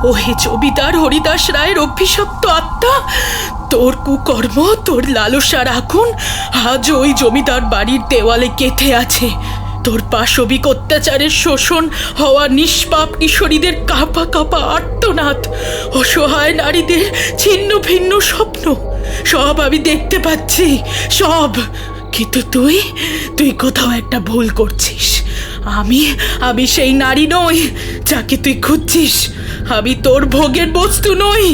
ও হে জমিদার হরিদাস রায়ের অভিশপ্ত আত্মা, তোর কুকর্ম, তোর লালসার আগুন আজ ওই জমিদার বাড়ির দেওয়ালে গেঁথে আছে। তোর পাশবিক অত্যাচারের শোষণ হওয়া নিষ্পাপ কিশোরীদের কাঁপা কাঁপা আর্তনাদ, অসহায় নারীদের ছিন্ন ভিন্ন স্বপ্ন, সব আমি দেখতে পাচ্ছি, সব। কিন্তু তুই কোথাও একটা ভুল করছিস। আমি সেই নারী নই যাকে তুই খুঁজছিস। আমি তোর ভোগের বস্তু নই।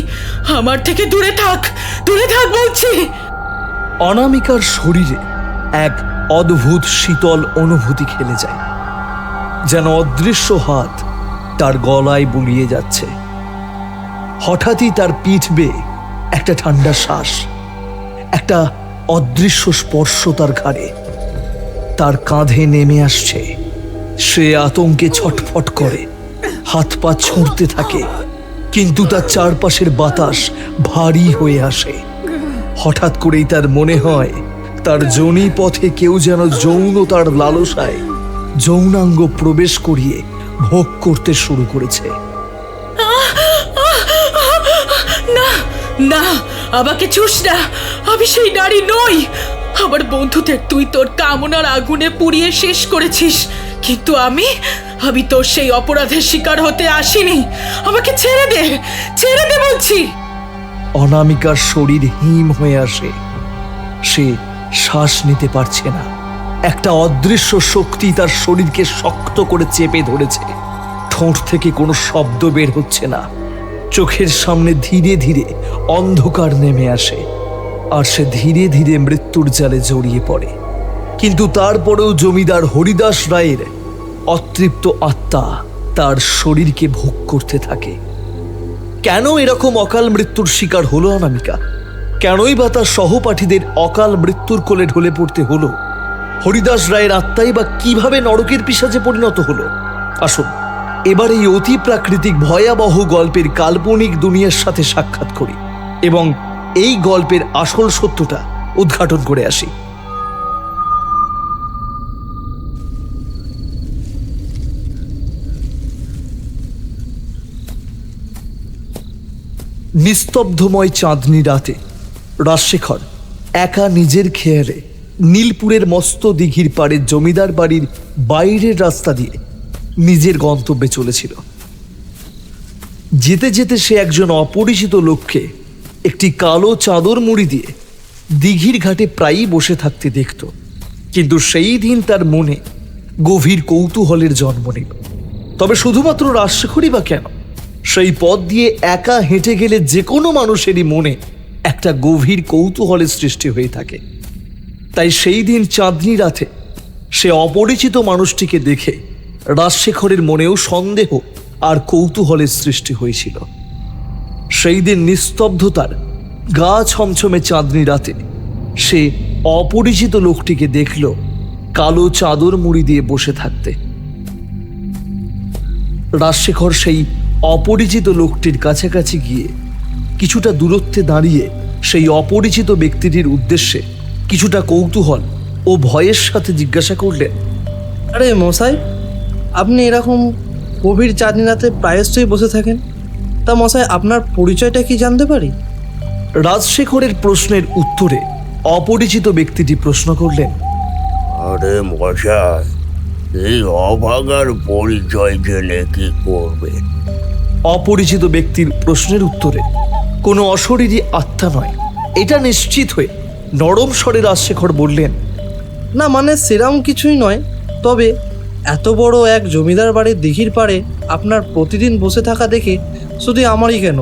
আমার থেকে দূরে থাক বলছি। অনামিকার শরীরে এক অদ্ভুত শীতল অনুভূতি খেলে যায়, যেন অদৃশ্য হাত তার গলায় বুলিয়ে যাচ্ছে। হঠাৎই তার পিঠ বেয়ে একটা ঠান্ডা শ্বাস, একটা অদৃশ্য স্পর্শ তার ঘাড়ে, তার কাঁধে নেমে আসছে। সে আতঙ্কে ছটফট করে, হাত পা ছুঁড়তে থাকে, কিন্তু তার চারপাশের বাতাস ভারী হয়ে আসে। হঠাৎ করেই তার মনে হয় তার যোনি পথে কেউ যেন যৌনতার লালসায় যৌনাঙ্গ প্রবেশ করিয়ে ভোগ করতে শুরু করেছে। না না, আমাকে ছুঁস না, আমি সেই নারী নই। আমার বন্ধুদের তুই তোর কামনার আগুনে পুড়িয়ে শেষ করেছিস, কিন্তু আমি তোর সেই অপরাধের শিকার হতে আসিনি। আমাকে ছেড়ে দে বলছি। অনামিকার শরীর হিম হয়ে আসে, সে শ্বাস নিতে পারছে না। একটা অদৃশ্য শক্তি তার শরীরকে শক্ত করে চেপে ধরেছে। ঠোঁট থেকে কোনো শব্দ বের হচ্ছে না। চোখের সামনে ধীরে ধীরে অন্ধকার নেমে আসে, আর সে ধীরে ধীরে মৃত্যুর জালে জড়িয়ে পড়ে। কিন্তু তারপরেও জমিদার হরিদাস রায়ের অতৃপ্ত আত্মা তার শরীরকে ভোগ করতে থাকে। কেন এরকম অকাল মৃত্যুর শিকার হলো অনামিকা? কেনই বা তার সহপাঠীদের অকাল মৃত্যুর কোলে ঢলে পড়তে হলো? হরিদাস রায়ের আত্মাই বা কিভাবে নরকের পিশাচে পরিণত হলো? আসুন এবার এই অতি প্রাকৃতিক ভয়াবহ গল্পের কাল্পনিক দুনিয়ার সাথে সাক্ষাৎ করি এবং এই গল্পের আসল সত্যটা উদ্ঘাটন করে আসি। নিস্তব্ধময় চাঁদনি রাতে রাজশেখর একা নিজের খেয়ালে নীলপুরের মস্ত দিঘির পাড়ে জমিদার বাড়ির বাইরের রাস্তা দিয়ে নিজের গন্তব্যে চলেছিল। যেতে যেতে সে একজন অপরিচিত লোককে একটি কালো চাদর মুড়ি দিয়ে দিঘির ঘাটে প্রায়ই বসে থাকতে দেখত। কিন্তু সেই দিন তার মনে গভীর কৌতূহলের জন্ম নিল। তবে শুধুমাত্র রাজশেখরই বা কেন, সেই পথ দিয়ে একা হেঁটে গেলে যে কোনো মানুষেরই মনে একটা গভীর কৌতূহলের সৃষ্টি হয়ে থাকে। তাই সেই দিন চাঁদনি রাতে সে অপরিচিত মানুষটিকে দেখে রাজশেখরের মনেও সন্দেহ আর কৌতূহলের সৃষ্টি হয়েছিল। সেই দিন নিস্তব্ধতার গা ছমছমে চাঁদনি রাতে সে অপরিচিত লোকটিকে দেখল কালো চাদর মুড়ি দিয়ে বসে থাকতে। রাজশেখর সেই অপরিচিত লোকটির কাছাকাছি গিয়ে কিছুটা দূরত্বে দাঁড়িয়ে সেই অপরিচিত ব্যক্তিটির উদ্দেশ্যে কিছুটা কৌতূহল ও ভয়ের সাথে জিজ্ঞাসা করলেন, আরে মশাই, আপনি এরকম গভীর চাঁদনি রাতে প্রায়শই বসে থাকেন, তা মশাই আপনার পরিচয়টা কি জানতে পারি? রাজশেখরের প্রশ্নের উত্তরে অপরিচিত ব্যক্তিটি প্রশ্ন করলেন, আরে মশাই, এই অভাগার পরিচয় জেনে কি করবেন? অপরিচিত ব্যক্তির প্রশ্নের উত্তরে কোনো অশরীরী আত্মা নয় এটা নিশ্চিত হয়ে নরম স্বরে রাজশেখর বললেন, না মানে সেরকম কিছুই নয়, তবে এত বড় এক জমিদার বাড়ির দিঘির পাড়ে আপনার প্রতিদিন বসে থাকা দেখে শুধু আমারই কেন,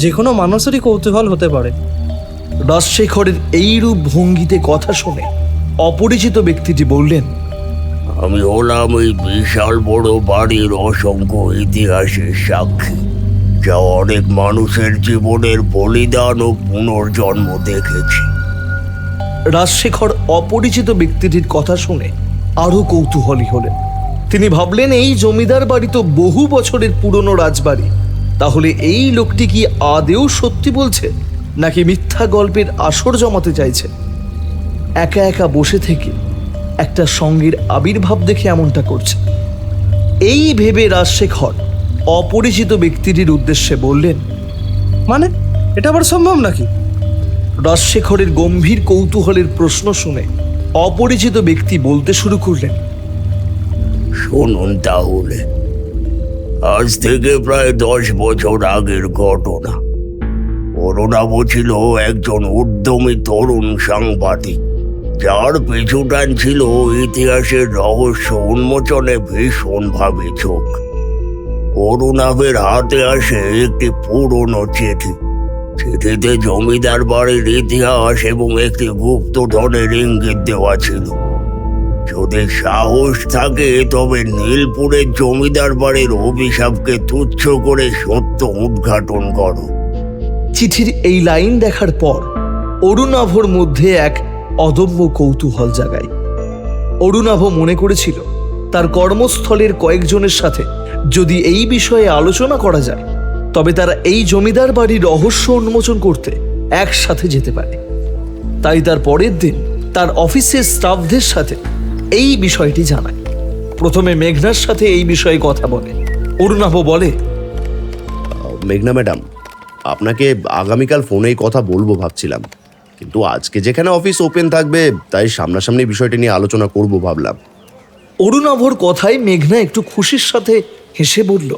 যে কোনো মানুষেরই কৌতূহল হতে পারে। রাজশেখরের এইরূপ ভঙ্গিতে কথা শুনে অপরিচিত ব্যক্তিটি বললেন, আমি হলাম এই বিশাল বড় বাড়ির অসংখ্য ইতিহাসের সাক্ষী, যা অনেক মানুষের জীবনের বলিদান ও পুনর্জন্ম দেখেছি। রাজশেখর অপরিচিত ব্যক্তিটির কথা শুনে আরো কৌতূহলী হলেন। তিনি ভাবলেন, এই জমিদার বাড়ি তো বহু বছরের পুরনো রাজবাড়ি, তাহলে এই লোকটি কি আদেও সত্যি বলছে নাকি মিথ্যা গল্পের আসর জমাতে চাইছে? একা একা বসে থেকে একটা সঙ্গীর আবির্ভাব দেখে এমনটা করছে। এই ভেবে রাজশেখর অপরিচিত ব্যক্তিটির উদ্দেশ্যে বললেন, মানে এটা আবার সম্ভব নাকি? রাজশেখরের গম্ভীর কৌতূহলের প্রশ্ন শুনে অপরিচিত ব্যক্তি বলতে শুরু করলেন, শুনুন তাহলে, আজ থেকে প্রায় 10 বছর আগের ঘটনা। অরুণাভ ছিল একজন উদ্যমী তরুণ সাংবাদিক, যার পিছুটান ছিল ইতিহাসের রহস্য উন্মোচনে ভীষণভাবে ঝোঁক। অরুণাভের হাতে আসে একটি পুরনো চিঠি। চিঠিতে জমিদার বাড়ির ইতিহাস এবং একটি গুপ্তধনের ইঙ্গিত দেওয়া ছিল। যদি সাহস থাকে তবে নীলপুরের জমিদার বাড়ির অভিশাপকে তুচ্ছ করে সত্য উদ্ঘাটন করো। চিঠির এই লাইন দেখার পর অরুণাভর মধ্যে এক অদম্য কৌতূহল জাগায়। অরুণাভ মনে করেছিল তার কর্মস্থলের কয়েকজনের সাথে যদি এই বিষয়ে আলোচনা করা যায় তবে তারা এই জমিদার বাড়ির রহস্য উন্মোচন করতে একসাথে যেতে পারে। তাই তার পরের দিন তার অফিসের স্টাফদের সাথে এই বিষয়টি জানায়। প্রথমে মেঘনার সাথে এই বিষয়ে কথা বলে। অরুণাভ বলে, মেঘনা ম্যাডাম, আপনাকে আগামীকাল ফোনেই কথা বলবো ভাবছিলাম, কিন্তু আজকে যেখানে অফিস ওপেন থাকবে তাই সামনাসামনি বিষয়টি নিয়ে আলোচনা করব ভাবলাম। অরুণাভর কথায় মেঘনা একটু খুশির সাথে হেসে বলল,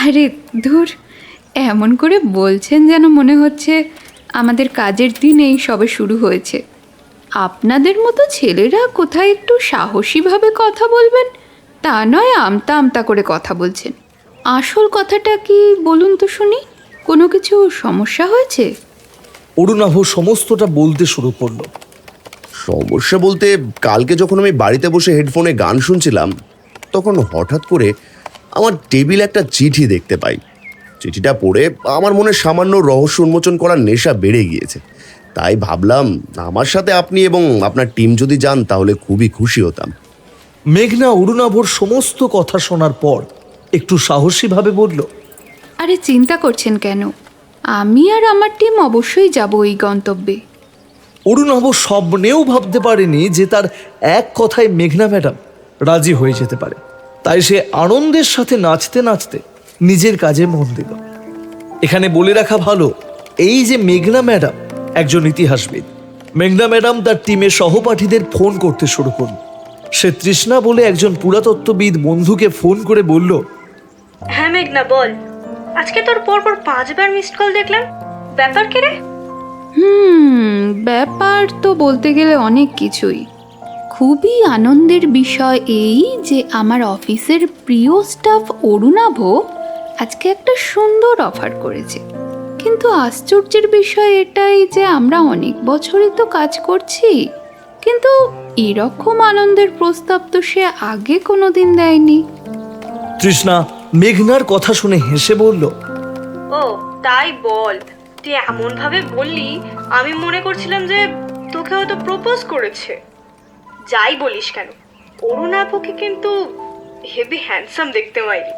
আরে ধুর, এমন করে বলছেন যেন মনে হচ্ছে আমাদের কাজের দিন এই সবে শুরু হয়েছে। আপনাদের মতো ছেলেরা কোথায় একটু সাহসীভাবে কথা বলবেন তা নয় আমতা আমতা করে কথা বলছেন। আসল কথাটা কি বলুন তো শুনি, কোনো কিছু সমস্যা হয়েছে? অরুণাভ সমস্তটা বলতে শুরু করলো। সমস্যা বলতে, কালকে যখন আমি বাড়িতে বসে হেডফোনে গান শুনছিলাম তখন হঠাৎ করে আমার টেবিলে একটা চিঠি দেখতে পাই। চিঠিটা পড়ে আমার মনে সামান্য রহস্য উন্মোচন করার নেশা বেড়ে গিয়েছে। তাই ভাবলাম আমার সাথে আপনি এবং আপনার টিম যদি যান তাহলে খুবই খুশি হতাম। মেঘনা অরুণাভর সমস্ত কথা শোনার পর একটু সাহসীভাবে বলল, আরে চিন্তা করছেন কেন, আমি আর আমার টিম অবশ্যই যাব ওই গন্তব্যে। অরুণাভ স্বপ্নেও ভাবতে পারেনি যে তার এক কথায় মেঘনা ম্যাডাম রাজি হয়ে যেতে পারে। তাই সে আনন্দের সাথে নাচতে নাচতে নিজের কাজে মন দিল। এখানে বলে রাখা ভালো, এই যে মেঘনা ম্যাডাম একজন ইতিহাসবিদ। মেঘনা ম্যাডাম তার টিমের সহপাঠীদের ফোন করতে শুরু করল। সে তৃষ্ণা বলে একজন পুরাতত্ত্ববিদ বন্ধুকে ফোন করে বলল, হ্যাঁ মেঘনা বল, আজকে তোর পরপর 5 বার মিসড কল দেখলাম, ব্যাপার কি রে? ব্যাপার তো বলতে গেলে অনেক কিছুই। খুবই আনন্দের বিষয় এই যে আমার অফিসের প্রিয় স্টাফ অরুণাভ আজকে একটা সুন্দর অফার করেছে। কিন্তু আশ্চর্যের বিষয় এটাই যে আমরা অনেক বছরই তো কাজ করছি, কিন্তু এরকম আনন্দের প্রস্তাব তো সে আগে কোনোদিন দেয়নি। তৃষ্ণা মেঘনার কথা শুনে হেসে বলল, ও তাই বল, তুই এমন ভাবে বললি আমি মনে করছিলাম যে তোকে হয়তো প্রপোজ করেছে। যাই বলিস কেন, অরুণাভকে কিন্তু হেভি হ্যান্ডসাম দেখতে মাইরি,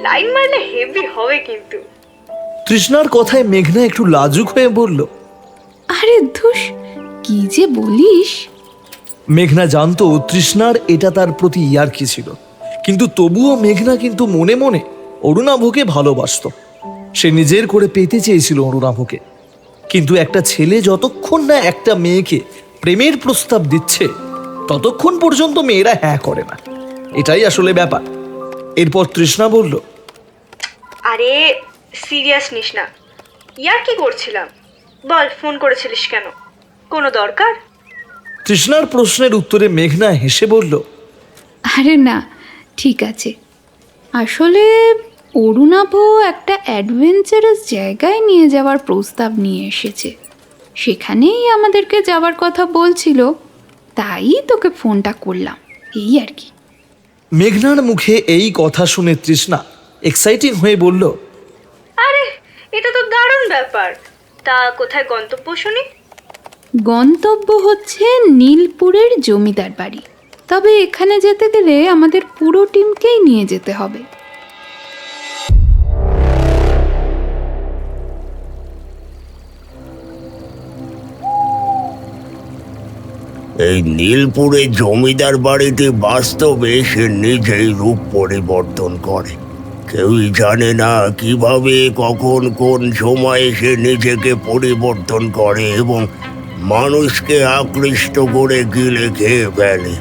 লাইন মারলে হেভি হবে কিন্তু। তৃষ্ণার কথায় মেঘনা একটু লাজুক হয়ে বলল, আরে ধুস, কি যে বলিস। মেঘনা জানতো তৃষ্ণার এটা তার প্রতি ইয়ার্কি ছিল, কিন্তু তবুও মেঘনা কিন্তু মনে মনে অরুণাভকে ভালোবাসত। সে নিজের করে পেতে চেয়েছিল অরুণাভকে। কিন্তু একটা ছেলে যতক্ষণ না একটা মেয়েকে প্রেমের প্রস্তাব দিচ্ছে ততক্ষণ পর্যন্ত মেয়েরা হ্যাঁ করে না। এটাই আসলে ব্যাপার। এরপর তৃষ্ণা বলল, আরে সিরিয়াস নিস না, ইয়ার কি করছিলাম। বল ফোন করেছিলিস কেন, কোনো দরকার? তৃষ্ণার প্রশ্নের উত্তরে মেঘনা হেসে বলল, আরে না, ঠিক আছে। আসলে অরুণাভ একটা অ্যাডভেঞ্চারাস জায়গায় নিয়ে যাওয়ার প্রস্তাব নিয়ে এসেছে, সেখানেই আমাদেরকে যাওয়ার কথা বলছিল, তাই তোকে ফোনটা করলাম, এই আর কি। মেঘনার মুখে এই কথা শুনে তৃষ্ণা এক্সাইটিং হয়ে বলল, আরে এটা তো দারুণ ব্যাপার, তা কোথায় গন্তব্য শুনি? গন্তব্য হচ্ছে নীলপুরের জমিদার বাড়ি। তবে এখানে যেতে গেলে আমাদের পুরো টিমকেই নিয়ে যেতে হবে। এই নীলপুরে জমিদার বাড়িতে বাস্তবে সে নিজেই রূপ পরিবর্তন করে। কেউই জানে না কিভাবে কখন কোন সময়ে সে নিজেকে পরিবর্তন করে এবং মানুষকে আকৃষ্ট করে গিলে খেয়ে ফেলে।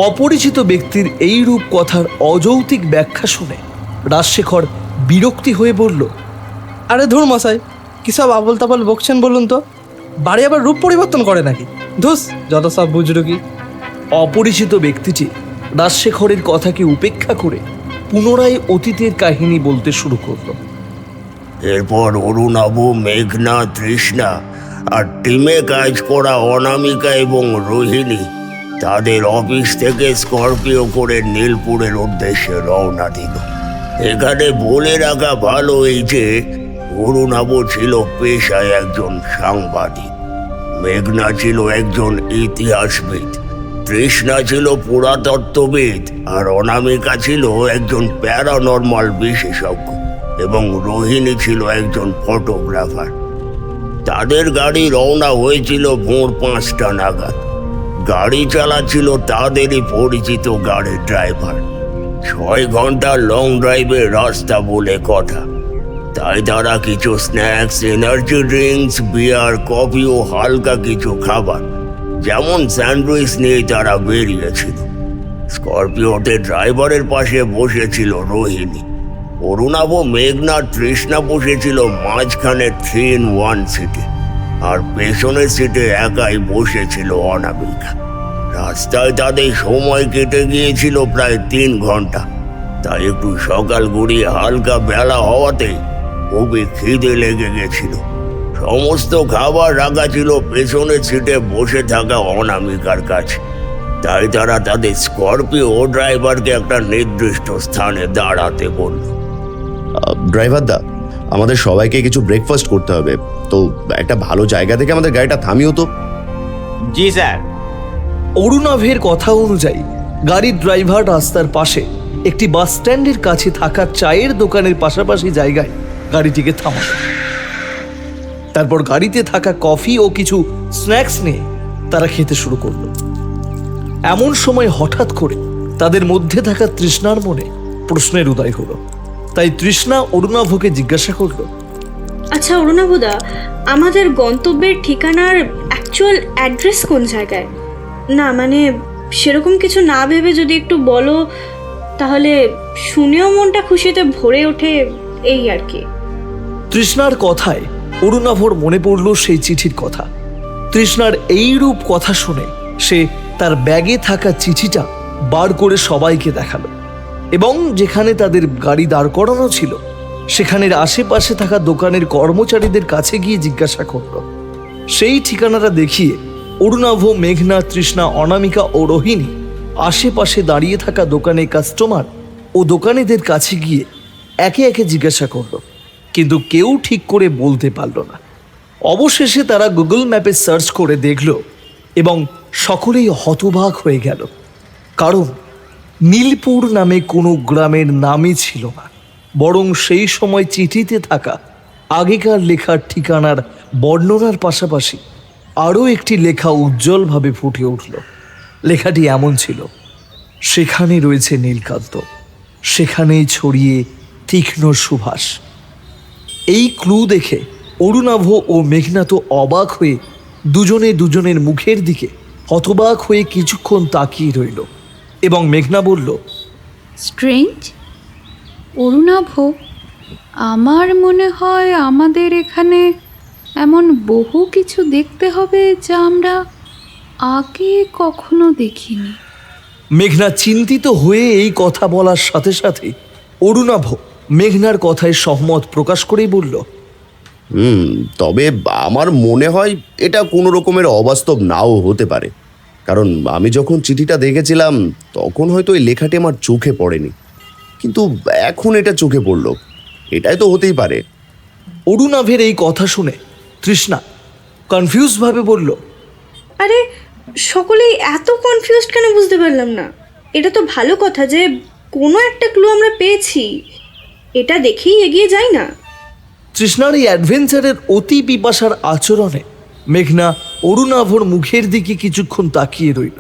অপরিচিত ব্যক্তির এই রূপ কথার অযৌক্তিক ব্যাখ্যা শুনে রাজশেখর বিরক্তি হয়ে বলল, আরে ধুর মশাই, কী সব আবল তাবল বকছেন বলুন তো? বাড়ি আবার রূপ পরিবর্তন করে নাকি? ধুস, যত সব বুজরুকি। অপরিচিত ব্যক্তিটি রাজশেখরের কথাকে উপেক্ষা করে পুনরায় অতীতের কাহিনী বলতে শুরু করল। এরপর অরুণাভ, মেঘনা, তৃষ্ণা আর টিমে কাজ করা অনামিকা এবং রোহিণী তাদের অফিস থেকে স্করপিও করে নীলপুরের উদ্দেশ্যে রওনা দিল। এখানে বলে রাখা ভালো এই যে অরুণাভ ছিল পেশায় একজন সাংবাদিক, মেঘনা ছিল একজন ইতিহাসবিদ, তৃষ্ণা ছিল পুরাতত্ত্ববিদ, আর অনামিকা ছিল একজন প্যারানর্মাল বিশেষজ্ঞ এবং রোহিণী ছিল একজন ফটোগ্রাফার। তাদের গাড়ি রওনা হয়েছিল ভোর 5টা নাগাদ। গাড়ি চালাচ্ছিল তাদেরই পরিচিত গাড়ির ড্রাইভার। 6 ঘন্টা লং ড্রাইভের রাস্তা বলে কথা, তাই তারা কিছু স্ন্যাক্স, এনার্জি ড্রিঙ্কস, বিয়ার, কফি ও হালকা কিছু খাবার যেমন স্যান্ডউইচ নিয়ে তারা বেরিয়েছিল। স্করপিওতে ড্রাইভারের পাশে বসেছিল রোহিণী। অরুণাভ, মেঘনা, তৃষ্ণা বসেছিল মাঝখানে 3-in-1 সিটে, আর পেছনের সিটে একাই বসেছিল অনামিকা। রাস্তায় তাদের সময় কেটে গিয়েছিল প্রায় 3 ঘন্টা। তাই একটু সকাল গড়িয়ে হালকা বেলা হওয়াতে খুবই খিদে লেগে গেছিল। সমস্ত খাবার রাখা ছিল পেছনের সিটে বসে থাকা অনামিকার কাছে। তাই তারা তাদের স্করপিও ড্রাইভারকে একটা নির্দিষ্ট স্থানে দাঁড়াতে বলল। ড্রাইভার দা, আমাদের সবাইকে কিছু ব্রেকফাস্ট করতে হবে, তো একটা ভালো জায়গা থেকে আমাদের গাড়িটা থামিও তো। জি স্যার। অরুণাভের কথা অনুযায়ী গাড়ির ড্রাইভার রাস্তার পাশে একটি বাস স্ট্যান্ডের কাছে থাকা চায়ের দোকানের পাশাপাশি জায়গায় গাড়িটিকে থামাল। তারপর গাড়িতে থাকা কফি ও কিছু স্ন্যাক্স নিয়ে তারা খেতে শুরু করল। এমন সময় হঠাৎ করে তাদের মধ্যে থাকা তৃষ্ণার মনে প্রশ্নের উদয় হলো। তাই তৃষ্ণা অরুণাভকে জিজ্ঞাসা করল, আচ্ছা অরুণাভদা, আমাদের গন্তব্যের ঠিকানার অ্যাকচুয়াল অ্যাড্রেস কোন জায়গায়? না মানে সেরকম কিছু না ভেবে যদি একটু বলো তাহলে শুনেও মনটা খুশিতে ভরে ওঠে, এই আর কি। তৃষ্ণার কথায় অরুণাভর মনে পড়ল সেই চিঠির কথা। তৃষ্ণার এই রূপ কথা শুনে সে তার ব্যাগে থাকা চিঠিটা বার করে সবাইকে দেখালো এবং যেখানে তাদের গাড়ি দাঁড় করানো ছিল সেখানের আশেপাশে থাকা দোকানের কর্মচারীদের কাছে গিয়ে জিজ্ঞাসা করল। সেই ঠিকানাটা দেখিয়ে অরুণাভ, মেঘনা, তৃষ্ণা, অনামিকা ও রোহিণী আশেপাশে দাঁড়িয়ে থাকা দোকানের কাস্টমার ও দোকানিদের কাছে গিয়ে একে একে জিজ্ঞাসা করল, কিন্তু কেউ ঠিক করে বলতে পারল না। অবশেষে তারা গুগল ম্যাপে সার্চ করে দেখল এবং সকলেই হতবাক হয়ে গেল, কারণ নীলপুর নামে কোনো গ্রামের নামই ছিল না, বরং সেই সময় চিঠিতে থাকা আগেকার লেখার ঠিকানার বর্ণনার পাশাপাশি আরও একটি লেখা উজ্জ্বলভাবে ফুটে উঠল। লেখাটি এমন ছিল, সেখানে রয়েছে নীলকান্ত, সেখানেই ছড়িয়ে তীক্ষ্ণ সুভাষ। এই ক্লু দেখে অরুণাভ ও মেঘনা তো অবাক হয়ে দুজনে দুজনের মুখের দিকে হতবাক হয়ে কিছুক্ষণ তাকিয়ে রইল এবং মেঘনা বলল, স্ট্রেঞ্জ। অরুণাভ, আমার মনে হয় আমাদের এখানে এমন বহু কিছু দেখতে হবে যা আমরা আগে কখনো দেখিনি। মেঘনা চিন্তিত হয়ে এই কথা বলার সাথে সাথে অরুণাভ মেঘনার কথায় সহমত প্রকাশ করেই বলল, তবে আমার মনে হয় এটা কোনো রকমের অবাস্তব নাও হতে পারে, কারণ আমি যখন চিঠিটা দেখেছিলাম তখন হয়তো এই লেখাটি আমার চোখে পড়েনি, কিন্তু এখন এটা চোখে পড়ল, এটাই তো হতেই পারে। অরুণাভের এই কথা শুনে তৃষ্ণা কনফিউজভাবে বলল, আরে সকলেই এত কনফিউজড কেন বুঝতে পারলাম না। এটা তো ভালো কথা যে কোনো একটা ক্লু আমরা পেয়েছি, এটা দেখেই এগিয়ে যাই না। তৃষ্ণার এই অ্যাডভেঞ্চারের অতি পিপাসার আচরণে মেঘনা অরুণাভর মুখের দিকে কিছুক্ষণ তাকিয়ে রইল।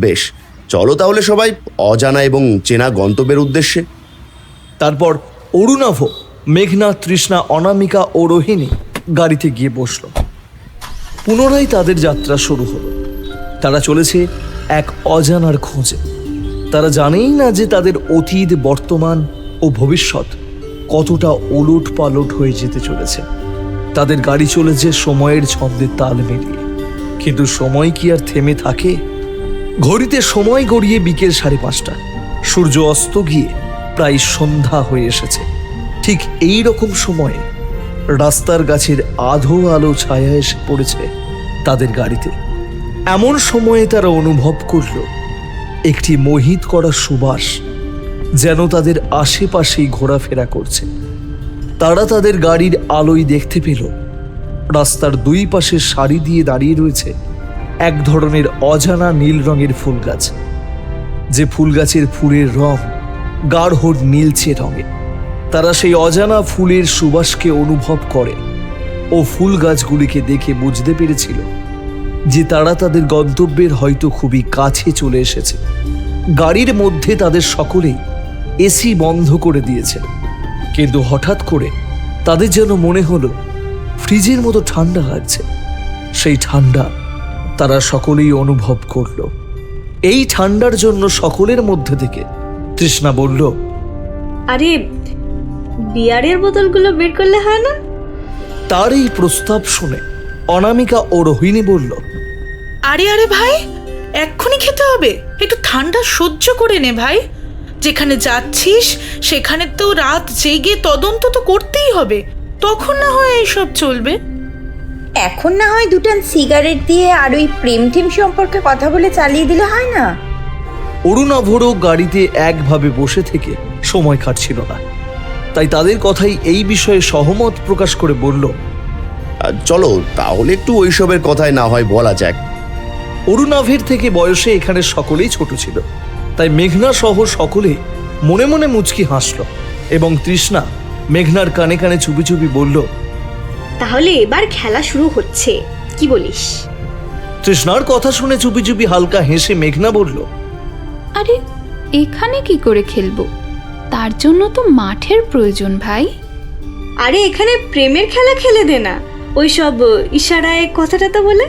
বেশ, চলো তাহলে সবাই অজানা এবং চেনা গন্তব্যের উদ্দেশ্যে। তারপর অরুণাভ, মেঘনা, তৃষ্ণা, অনামিকা ও রোহিণী গাড়িতে গিয়ে বসল। পুনরায় তাদের যাত্রা শুরু হলো। তারা চলেছে এক অজানার খোঁজে। তারা জানেই না যে তাদের অতীত, বর্তমান ও ভবিষ্যৎ কতটা ওলট পালট হয়ে যেতে চলেছে। তাদের গাড়ি চলেছে সময়ের ছন্দের তাল মিলিয়ে, কিন্তু সময় কি আর থেমে থাকে? ঘড়িতে সময় গড়িয়ে বিকেল 5:30। সূর্য অস্ত গিয়ে প্রায় সন্ধ্যা হয়ে এসেছে। ঠিক এই রকম সময়ে রাস্তার গাছের আধো আলো ছায়া এসে পড়েছে তাদের গাড়িতে। এমন সময়ে তারা অনুভব করল একটি মোহিত করা সুবাস যেন তাদের আশেপাশেই ঘোরাফেরা করছে। তারা তাদের গাড়ির আলোয় দেখতে পেল রাস্তার দুই পাশে সারি দিয়ে দাঁড়িয়ে রয়েছে এক ধরনের অজানা নীল রঙের ফুল গাছ, যে ফুল গাছের ফুলের রং গাঢ় নীলচে রঙে। তারা সেই অজানা ফুলের সুবাসকে অনুভব করে ও ফুল গাছগুলিকে দেখে বুঝতে পেরেছিল যে তারা তাদের গন্তব্যের হয়তো খুবই কাছে চলে এসেছে। গাড়ির মধ্যে তাদের সকলেই এসি বন্ধ করে দিয়েছে, কিন্তু হঠাৎ করে তাদের যেন মনে হলো ফ্রিজের মতো ঠান্ডা লাগছে। সেই ঠান্ডা তারা সকলেই অনুভব করল। এই ঠান্ডার জন্য সকলের মধ্যে থেকে তৃষ্ণা বলল, আরে বিয়ারের বোতলগুলো বের করলে হয় না? তার এই প্রস্তাব শুনে অনামিকা ও রোহিণী বলল, আরে আরে ভাই, এক্ষুনি খেতে হবে, একটু ঠান্ডা সহ্য করে নে ভাই। যেখানে যাচ্ছিস সেখানে তো রাত জেগে তদন্ত তো করতেই হবে, তখন না হয় এইসব চলবে। এখন না হয় দুটান সিগারেট দিয়ে আর ওই প্রেম টিম সম্পর্কে কথা বলে চালিয়ে দিলে হয় না? অরুণাভরও গাড়িতে একভাবে বসে থেকে সময় কাটছিল না, তাই তাদের কথাই এই বিষয়ে সহমত প্রকাশ করে বলল, চলো তাহলে একটু ওইসবের কথায় না হয় বলা যাক। অরুণাভের থেকে বয়সে এখানে সকলেই ছোট ছিল, তাই মেঘনা সহ সকলে মনে মনে মুচকি হাসল এবং তৃষ্ণা মেঘনার কানে কানে চুপি চুপি বলল, তাহলে এবার খেলা শুরু হচ্ছে, কি বলিস? তৃষ্ণার কথা শুনে চুপি চুপি হালকা হেসে মেঘনা বলল, আরে এখানে কি করে খেলবো? তার জন্য তো মাঠের প্রয়োজন ভাই। আরে এখানে প্রেমের খেলা খেলে দে না, ওই সব ইশারায় কথাটা বলে,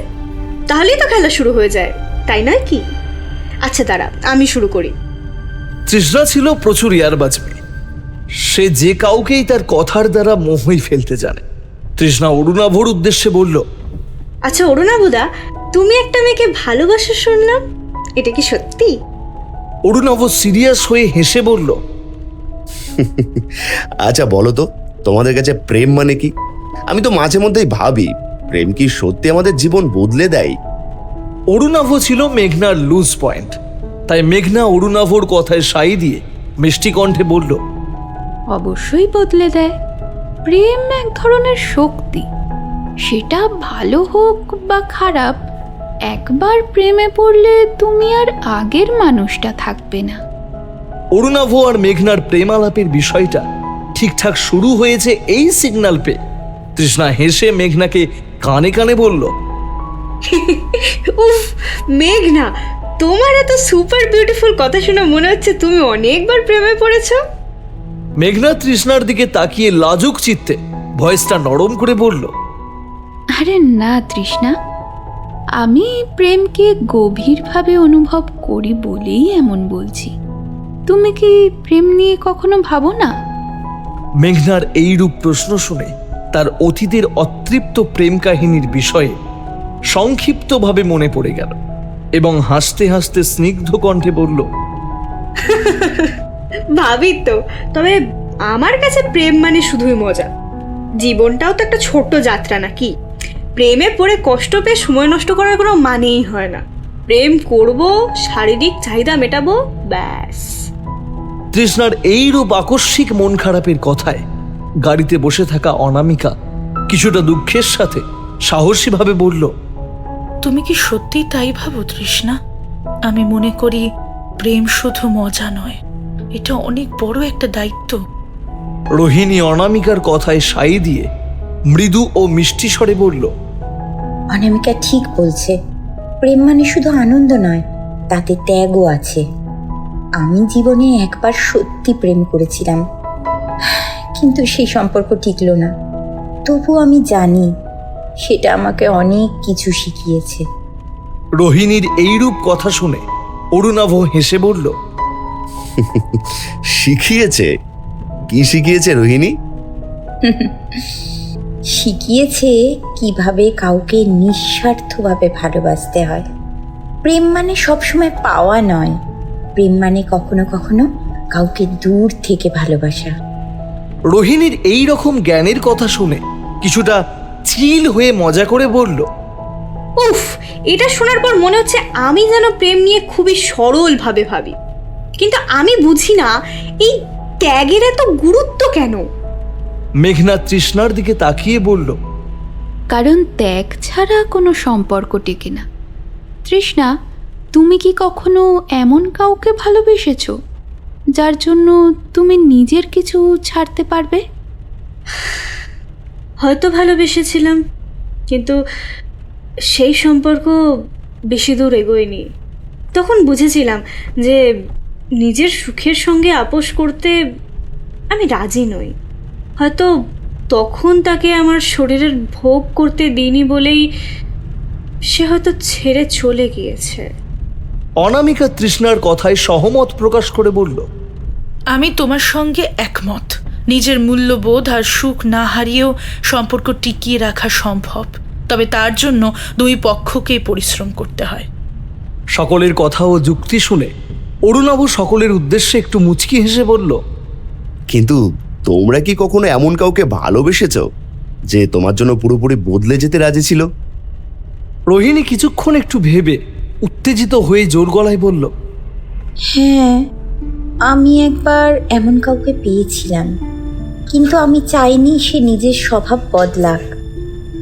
তাহলেই তো খেলা শুরু হয়ে যায়, তাই নয় কি? আচ্ছা দাঁড়া, আমি শুরু করি। তৃষ্ণা ছিল প্রচুর ইয়ারবাজ মেয়ে। সে যে কাউকেই তার কথার দ্বারা মোহই ফেলতে জানে। তৃষ্ণা অরুণাভর উদ্দেশ্যে বলল, আচ্ছা অরুণাবুদা, তুমি একটা মেয়েকে ভালোবাসো শুনলাম, এটা কি সত্যি? অরুণাভ সিরিয়াস হয়ে হেসে বলল, আচ্ছা বলো তো, তোমাদের কাছে প্রেম মানে কি? আমি তো মাঝে মধ্যেই ভাবি, প্রেম কি সত্যি আমাদের জীবন বদলে দেয়? অরুণাভ ছিল মেঘনার লুজ পয়েন্ট, তাই মেঘনা অরুণাভর কথায় সাই দিয়ে মিষ্টি কণ্ঠে বলল, অবশ্যই বদলে দেয়। প্রেম এক ধরনের শক্তি, সেটা ভালো হোক বা খারাপ, একবার প্রেমে পড়লে তুমি আর আগের মানুষটা থাকবে না। অরুণাভ আর মেঘনার প্রেমালাপের বিষয়টা ঠিকঠাক শুরু হয়েছে এই সিগন্যাল পেয়ে তৃষ্ণা হেসে মেঘনাকে কানে কানে বলল, উফ মেঘনা, তোমার এত সুপার বিউটিফুল কথা শুনে মনে হচ্ছে তুমি অনেকবার প্রেমে পড়েছো। মেঘনা তৃষ্ণার দিকে তাকিয়ে লাজুক চিত্তে ভয়েসটা নরম করে বলল, আরে না তৃষ্ণা, আমি প্রেমকে গভীরভাবে অনুভব করি বলেই এমন বলছি। তুমি কি প্রেম নিয়ে কখনো ভাবো না? মেঘনার এইরূপ প্রশ্ন শুনে তার অতীতের অতৃপ্ত প্রেম কাহিনীর বিষয়ে সংক্ষিপ্তভাবে মনে পড়ে গেল এবং হাসতে হাসতে স্নিগ্ধ কণ্ঠে বলল, ভাবি তো, তবে আমার কাছে প্রেম মানে শুধুই মজা। জীবনটাও তো একটা ছোট্ট যাত্রা নাকি? প্রেমে পড়ে কষ্ট পেয়ে সময় নষ্ট করার কোনো মানেই হয় না। প্রেম করব, শারীরিক চাহিদা মেটাবো, ব্যাস। তৃষ্ণার এইরূপ আকস্মিক মন খারাপের কথায় গাড়িতে বসে থাকা অনামিকা কিছুটা দুঃখের সাথে সাহসীভাবে বলল, তুমি কি সত্যি তাই ভাবো তৃষ্ণা? আমি মনে করি প্রেম শুধু মজা নয়, এটা অনেক বড় একটা দায়িত্ব। রোহিণী অনামিকার কথায় সাই দিয়ে মৃদু ও মিষ্টি স্বরে বলল, অনামিকা ঠিক বলছে, প্রেম মানে শুধু আনন্দ নয়, তাতে ত্যাগও আছে। আমি জীবনে একবার সত্যি প্রেম করেছিলাম, কিন্তু সেই সম্পর্ক টিকলো না। তবু আমি জানি সেটা আমাকে অনেক কিছু শিখিয়েছে। রোহিণীর এইরূপ কথা শুনে অরুণাভ হেসে বলল, শিখিয়েছে? কি শিখিয়েছে রোহিণী? শিখিয়েছে কিভাবে কাউকে নিঃস্বার্থভাবে ভালোবাসতে হয়। প্রেম মানে সবসময় পাওয়া নয়, প্রেম মানে কখনো কখনো কাউকে দূর থেকে ভালোবাসা। রোহিণীর এই রকম জ্ঞানের কথা শুনে কিছুটা চিল হয়ে মজা করে বলল, উফ, এটা শোনার পর মনে হচ্ছে আমি যেন প্রেম নিয়ে খুবই সরলভাবে ভাবি, কিন্তু আমি বুঝি না এই ত্যাগের এত গুরুত্ব কেন। মেঘনা তৃষ্ণার দিকে তাকিয়ে বলল, কারণ ত্যাগ ছাড়া কোনো সম্পর্ক টেকে না। তৃষ্ণা, তুমি কি কখনো এমন কাউকে ভালোবেসেছো যার জন্য তুমি নিজের কিছু ছাড়তে পারবে? হয়তো ভালোবেসেছিলাম, কিন্তু সেই সম্পর্ক বেশি দূর এগোয়নি। তখন বুঝেছিলাম যে নিজের সুখের সঙ্গে আপোষ করতে আমি রাজি নই। হয়তো তখন তাকে আমার শরীরের ভোগ করতে দিইনি বলেই সে হয়তো ছেড়ে চলে গিয়েছে। অনামিকা তৃষ্ণার কথায় সহমত প্রকাশ করে বলল, আমি তোমার সঙ্গে একমত। নিজের মূল্যবোধ আর সুখ না হারিয়েও সম্পর্ক টিকিয়ে রাখা সম্ভব, তবে তার জন্য দুই পক্ষকে পরিশ্রম করতে হয়। সকলের কথা ও যুক্তি শুনে অরুণাভ সকলের উদ্দেশ্যে একটু মুচকি হেসে বলল, কিন্তু তোমরা কি কখনো এমন কাউকে ভালোবেসেছ যে তোমার জন্য পুরোপুরি বদলে যেতে রাজি ছিল? রোহিণী কিছুক্ষণ একটু ভেবে উত্তেজিত হয়ে জোর গলায় বলল, হ্যাঁ, আমি একবার এমন কাউকে পেয়েছিলাম, কিন্তু আমি চাইনি সে নিজের স্বভাব বদলাক।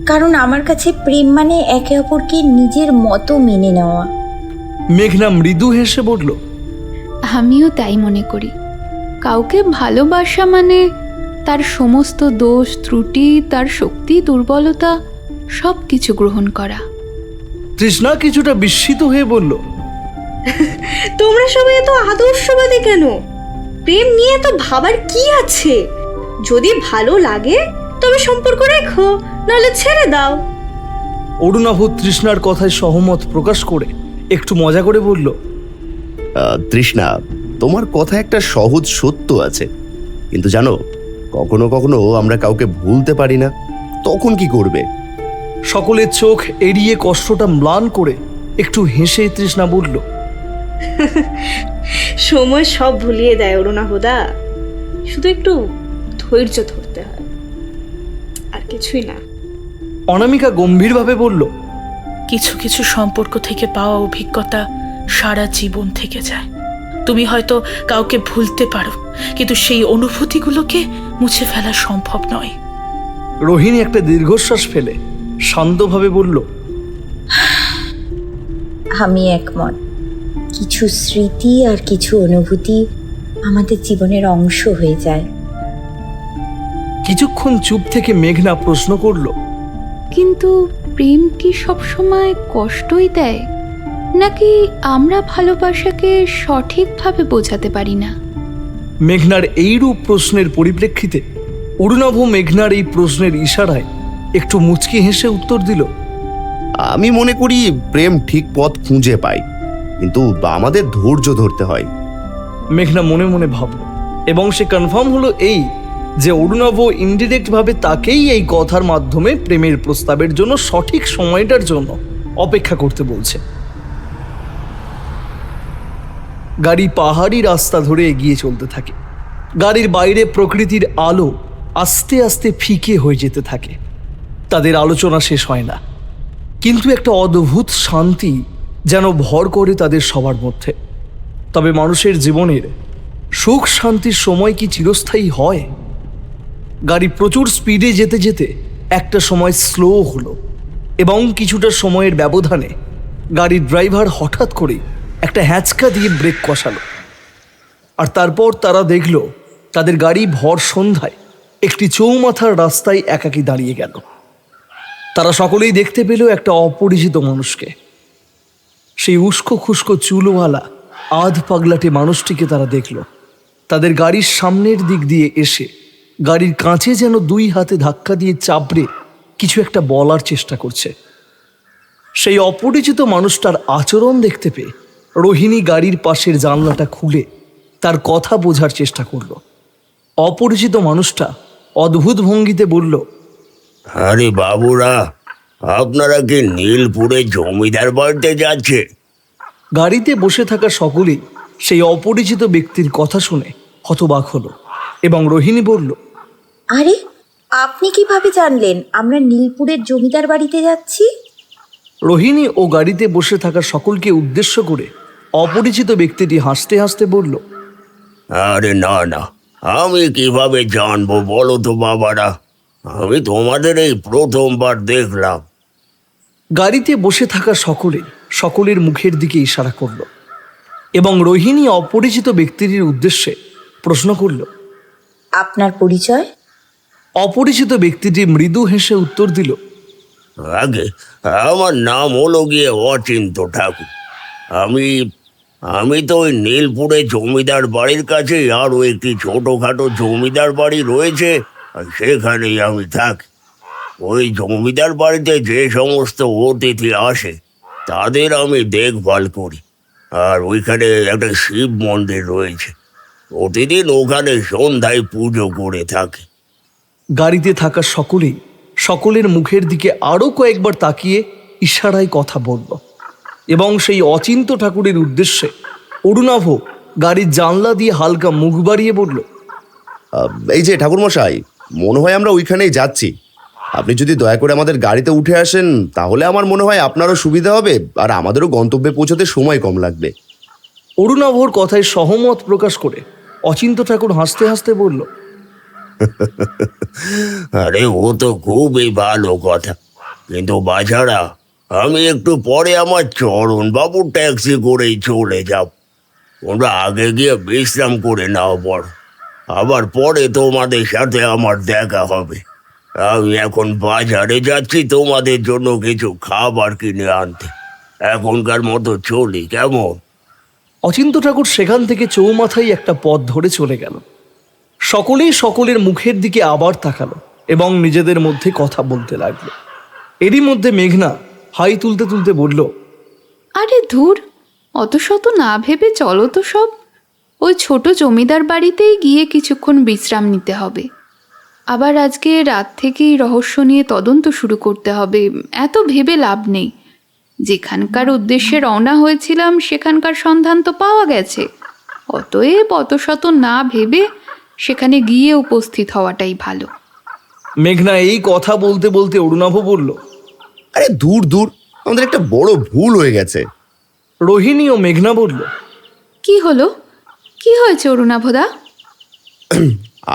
কারণ আমার কাছে প্রেম মানে একে অপরকে নিজের মতো মেনে নেওয়া। মেঘনা মৃদু হেসে বলল, আমিও তাই মনে করি। কাউকে ভালোবাসা মানে তার সমস্ত দোষ ত্রুটি, তার শক্তি দুর্বলতা সব কিছু গ্রহণ করা। তৃষ্ণা কিছুটা বিস্মিত হয়ে বলল, তোমরা সবাই এত আদর্শবাদী কেন? প্রেম নিয়ে তো ভাবার কি আছে? যদি ভালো লাগে তবে সম্পর্ক রেখো, নাহলে ছেড়ে দাও। অরুণাভ তৃষ্ণার কথায় সহমত প্রকাশ করে একটু মজা করে বলল, তৃষ্ণা, তোমার কথা একটা সহজ সত্য আছে, কিন্তু জানো, কখনো কখনো আমরা কাউকে ভুলতে পারি না। তখন কি করবে? সকলের চোখ এড়িয়ে কষ্টটা ম্লান করে একটু হেসে তৃষ্ণা বলল, সময় সব ভুলিয়ে দেয় অরুণাহুদা, শুধু একটু ধৈর্য ধরতে হয়, আর কিছুই না। অনামিকা গম্ভীরভাবে বলল, কিছু কিছু সম্পর্ক থেকে পাওয়া অভিজ্ঞতা সারা জীবন থেকে যায়। তুমি হয়তো কাউকে ভুলতে পারো, কিন্তু সেই অনুভূতিগুলোকে মুছে ফেলা সম্ভব নয়। রোহিণী একটা দীর্ঘশ্বাস ফেলে শান্তভাবে বলল, আমি একমত। কিছু স্মৃতি আর কিছু অনুভূতি আমাদের জীবনের অংশ হয়ে যায়। কিছুক্ষণ চুপ থেকে মেঘনা প্রশ্ন করল, কিন্তু প্রেম কি সবসময় কষ্টই দেয়, নাকি আমরা ভালোবাসাকে সঠিকভাবে বোঝাতে পারি না? মেঘনার এইরূপ প্রশ্নের পরিপ্রেক্ষিতে অরুণাভ মেঘনার এই প্রশ্নের ইশারায় একটু মুচকি হেসে উত্তর দিল, আমি মনে করি প্রেম ঠিক পথ খুঁজে পায়, কিন্তু আমাদের ধৈর্য ধরতে হয়। মেঘনা মনে মনে ভাবল, এবং সে কনফার্ম হলো এই যে অরুণাভ ইনডিরেক্ট ভাবে তাকেই এই কথার মাধ্যমে প্রেমের প্রস্তাবের জন্য সঠিক সময়টার জন্য অপেক্ষা করতে বলছে। গাড়ি পাহাড়ি রাস্তা ধরে এগিয়ে চলতে থাকে। গাড়ির বাইরে প্রকৃতির আলো আস্তে আস্তে ফিকে হয়ে যেতে থাকে। তাদের আলোচনা শেষ হয় না, কিন্তু একটা অদ্ভুত শান্তি যেন ভর করে তাদের সবার মধ্যে। তবে মানুষের জীবনের সুখ শান্তির সময় কি চিরস্থায়ী হয়? গাড়ি প্রচুর স্পিডে যেতে যেতে একটা সময় স্লো হলো, এবং কিছুটা সময়ের ব্যবধানে গাড়ির ড্রাইভার হঠাৎ করে একটা হ্যাঁচকা দিয়ে ব্রেক কষালো। আর তারপর তারা দেখল তাদের গাড়ি ভর সন্ধ্যায় একটি চৌমাথার রাস্তায় একাকী দাঁড়িয়ে গেল। তারা সকলেই দেখতে পেল একটা অপরিচিত মানুষকে। সেই উস্কো খুস্কো চুলওয়ালা আধ পাগলাটে মানুষটিকে তারা দেখল তাদের গাড়ির সামনের দিক দিয়ে এসে গাড়ির কাঁচে যেন দুই হাতে ধাক্কা দিয়ে চাপড়ে কিছু একটা বলার চেষ্টা করছে। সেই অপরিচিত মানুষটার আচরণ দেখতে পেয়ে রোহিণী গাড়ির পাশের জানলাটা খুলে তার কথা বোঝার চেষ্টা করল। অপরিচিত মানুষটা অদ্ভুত ভঙ্গিতে বলল, আরে বাবুরা, আপনারা কি নীলপুরে জমিদার বাড়িতে যাচ্ছে? গাড়িতে বসে থাকা সকলেই সেই অপরিচিত ব্যক্তির কথা শুনে হতবাক হলো এবং রোহিণী বলল, আরে আপনি কিভাবে জানলেন আমরা নীলপুরের জমিদার বাড়িতে যাচ্ছি? রোহিণী ও গাড়িতে বসে থাকা সকলকে উদ্দেশ্য করে অপরিচিত ব্যক্তিটি হাসতে হাসতে বলল, আরে না না, আমি কিভাবে জানবো বলো তো বাবারা, আমি তোমাদের এই প্রথমবার দেখলাম। গাড়িতে বসে থাকা সকলের মুখের দিকে ইশারা করল এবং রোহিণী অপরিচিত ব্যক্তিটির উদ্দেশ্যে প্রশ্ন করল, আপনার পরিচয়? অপরিচিত ব্যক্তিটি মৃদু হেসে উত্তর দিল, আগে আমার নাম হলো গিয়ে অচিন্ত ঠাকুর। আমি তো ওই নীলপুরে জমিদার বাড়ির কাছে আরও একটি ছোটোখাটো জমিদার বাড়ি রয়েছে, আর সেখানেই আমি থাকি। ওই জমিদার বাড়িতে যে সমস্ত অতিথি আসে তাদের আমি দেখভাল করি। আর ওইখানে একটা শিব মন্দির রয়েছে, প্রতিদিন ওখানে সন্ধ্যায় পুজো করে থাকি। গাড়িতে থাকা সকলের মুখের দিকে আরও কয়েকবার তাকিয়ে ইশারায় কথা বলল এবং সেই অচিন্ত ঠাকুরের উদ্দেশ্যে অরুণাভ গাড়ির জানলা দিয়ে হালকা মুখ বাড়িয়ে বলল, এই যে ঠাকুরমশাই, মনে হয় আমরা ওইখানেই যাচ্ছি। আপনি যদি দয়া করে আমাদের গাড়িতে উঠে আসেন তাহলে আমার মনে হয় আপনারও সুবিধা হবে, আর আমাদেরও গন্তব্যে পৌঁছতে সময় কম লাগবে। অরুণাভর কথায় সহমত প্রকাশ করে অচিন্ত ঠাকুর হাসতে হাসতে বলল, আরে ও তো খুবই ভালো কথা, কিন্তু বাছারা, আমি একটু পরে আমার চরণ বাবুর ট্যাক্সি করেই চলে যাব। তোমরা আগে গিয়ে বিশ্রাম করে নাও বড়, আবার পরে তোমাদের সাথে আমার দেখা হবে। আমি এখন বাজারে যাচ্ছি তোমাদের জন্য কিছু খাবার কিনে আনতে। এখনকার মতো চলি, কেমন? অচিন্ত ঠাকুর সেখান থেকে চৌমাথায় একটা পথ ধরে চলে গেল। সকলেই সকলের মুখের দিকে আবার তাকালো এবং নিজেদের মধ্যে কথা বলতে লাগলো। এরই মধ্যে মেঘনা হাই তুলতে তুলতে বলল, আরে ধুর, অত শত না ভেবে চলো তো সব। ওই ছোট জমিদার বাড়িতেই গিয়ে কিছুক্ষণ বিশ্রাম নিতে হবে। আবার আজকে রাত থেকেই রহস্য নিয়ে তদন্ত শুরু করতে হবে, এত ভেবে লাভ নেই। যেখানকার উদ্দেশ্যে রওনা হয়েছিলাম সেখানকার সন্ধান তো পাওয়া গেছে, অতএব অত শত না ভেবে সেখানে গিয়ে উপস্থিত হওয়াটাই ভালো। মেঘনা এই কথা বলতে বলতে অরুণাভ বলল, আরে দূর দূর, আমাদের একটা বড় ভুল হয়ে গেছে। রোহিণী ও মেঘনা বলল, কি হলো? কি হয়েছে অরুণাভদা?